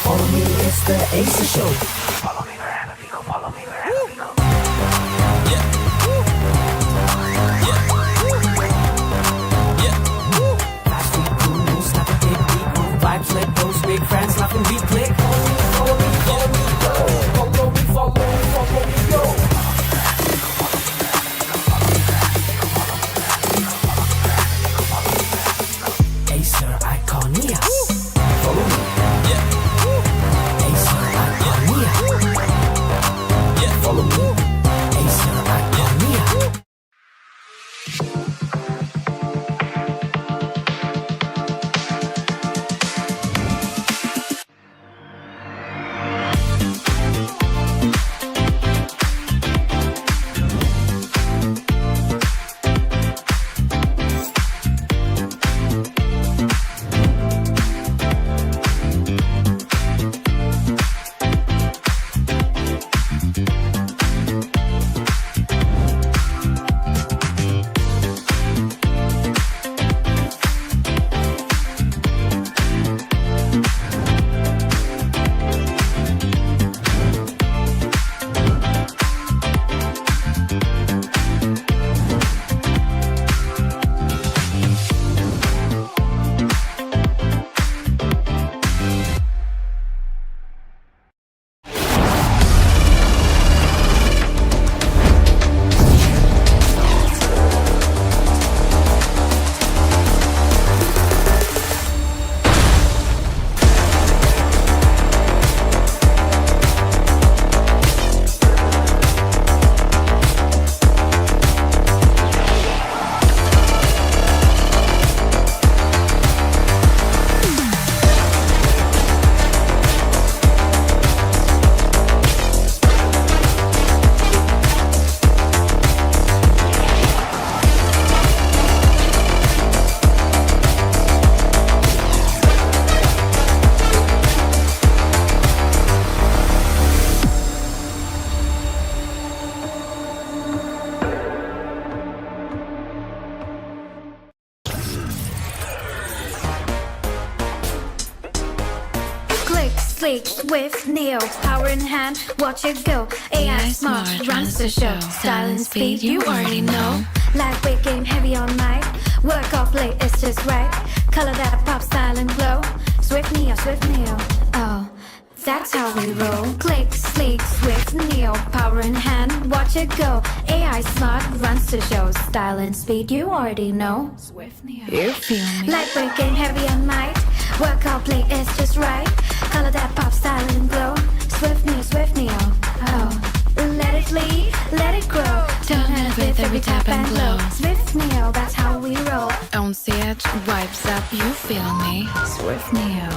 Follow me, it's the Acer show. Follow me wherever we go. Follow me wherever we go. Vibes like those big friends laughing, we click. Follow me, follow me, follow me, go. Follow me, follow me, follow me, go. Acer Iconia. Follow me. Acer Iconia. Follow me. Acer Iconia. Sleek, swift, nails, power in hand, watch it go. AI smart, runs the show. Style and speed, you already know. Lightweight game, heavy on mic. Work off late, it's just right. Color that pop, style and glow. Swift Neo, oh, that's how we roll. Click, sleek, swift, Neo, power in hand, watch it go. AI smart, runs the show. Style and speed, you already know. Swift Neo, you feel me? Lightweight game, heavy on mic. Work out play, it's just right. Color that pop, style and glow. Swift Neo, oh. Let it bleed, let it grow. Turn it with every tap and glow. Swift Neo, that's how we roll. On stage, vibes up, you feel me? Swift Neo.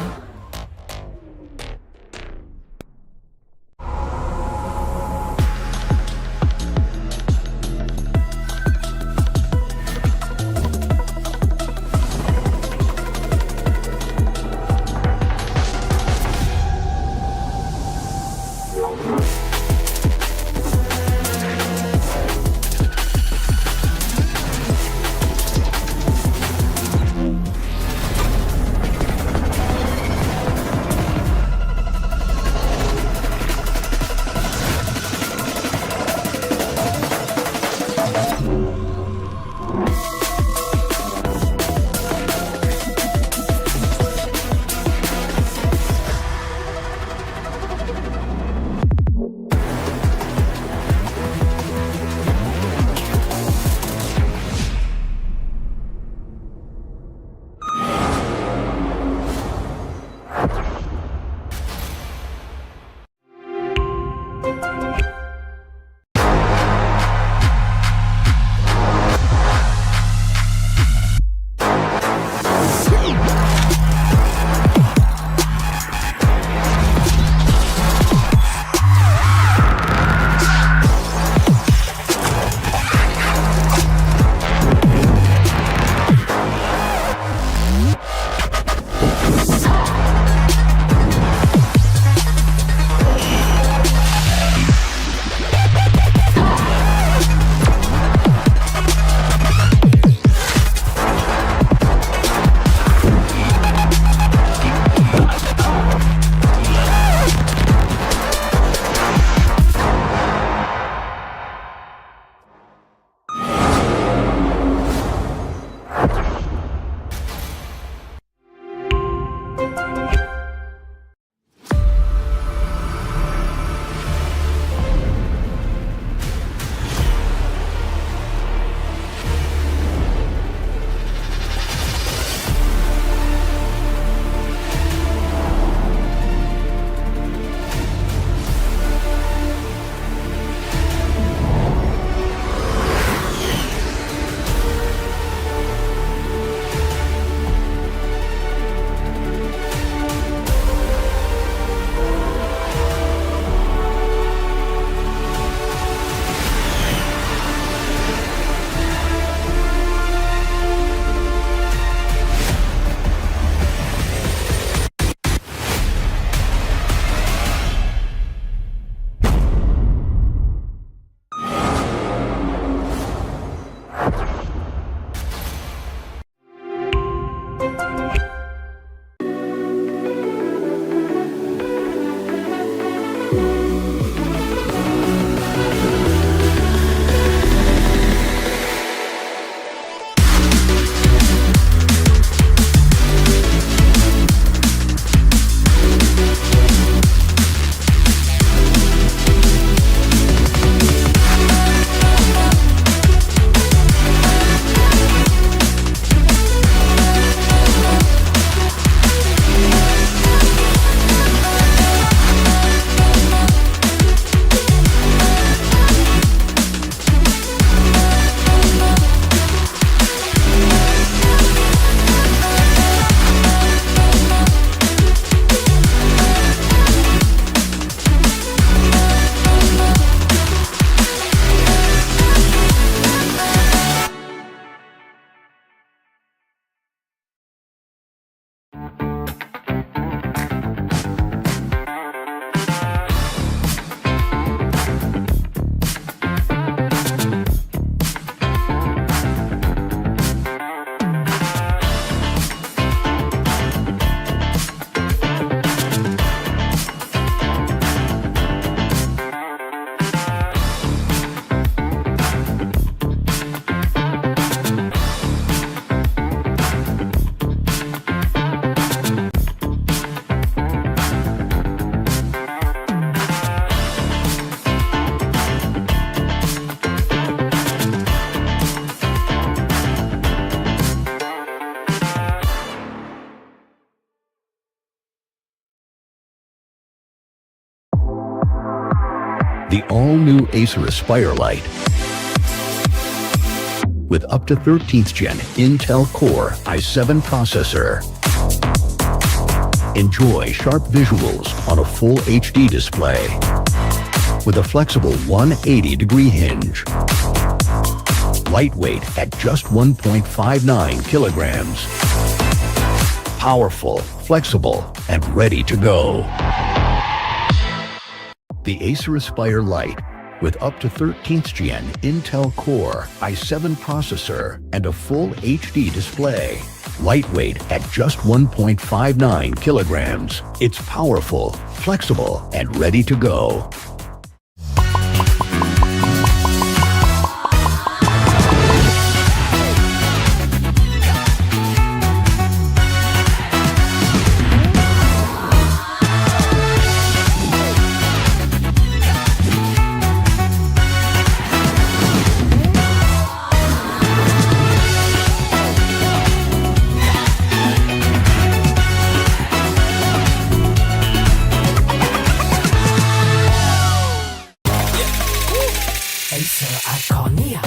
The all-new Acer Aspire Lite with up to 13th Gen Intel Core i7 processor. Enjoy sharp visuals on a full HD display with a flexible 180-degree hinge. Lightweight at just 1.59 kilograms. Powerful, flexible, and ready to go. The Acer Aspire Lite with up to 13th Gen Intel Core i7 processor and a full HD display. Lightweight at just 1.59 kilograms. It's powerful, flexible, and ready to go. Acer Iconia.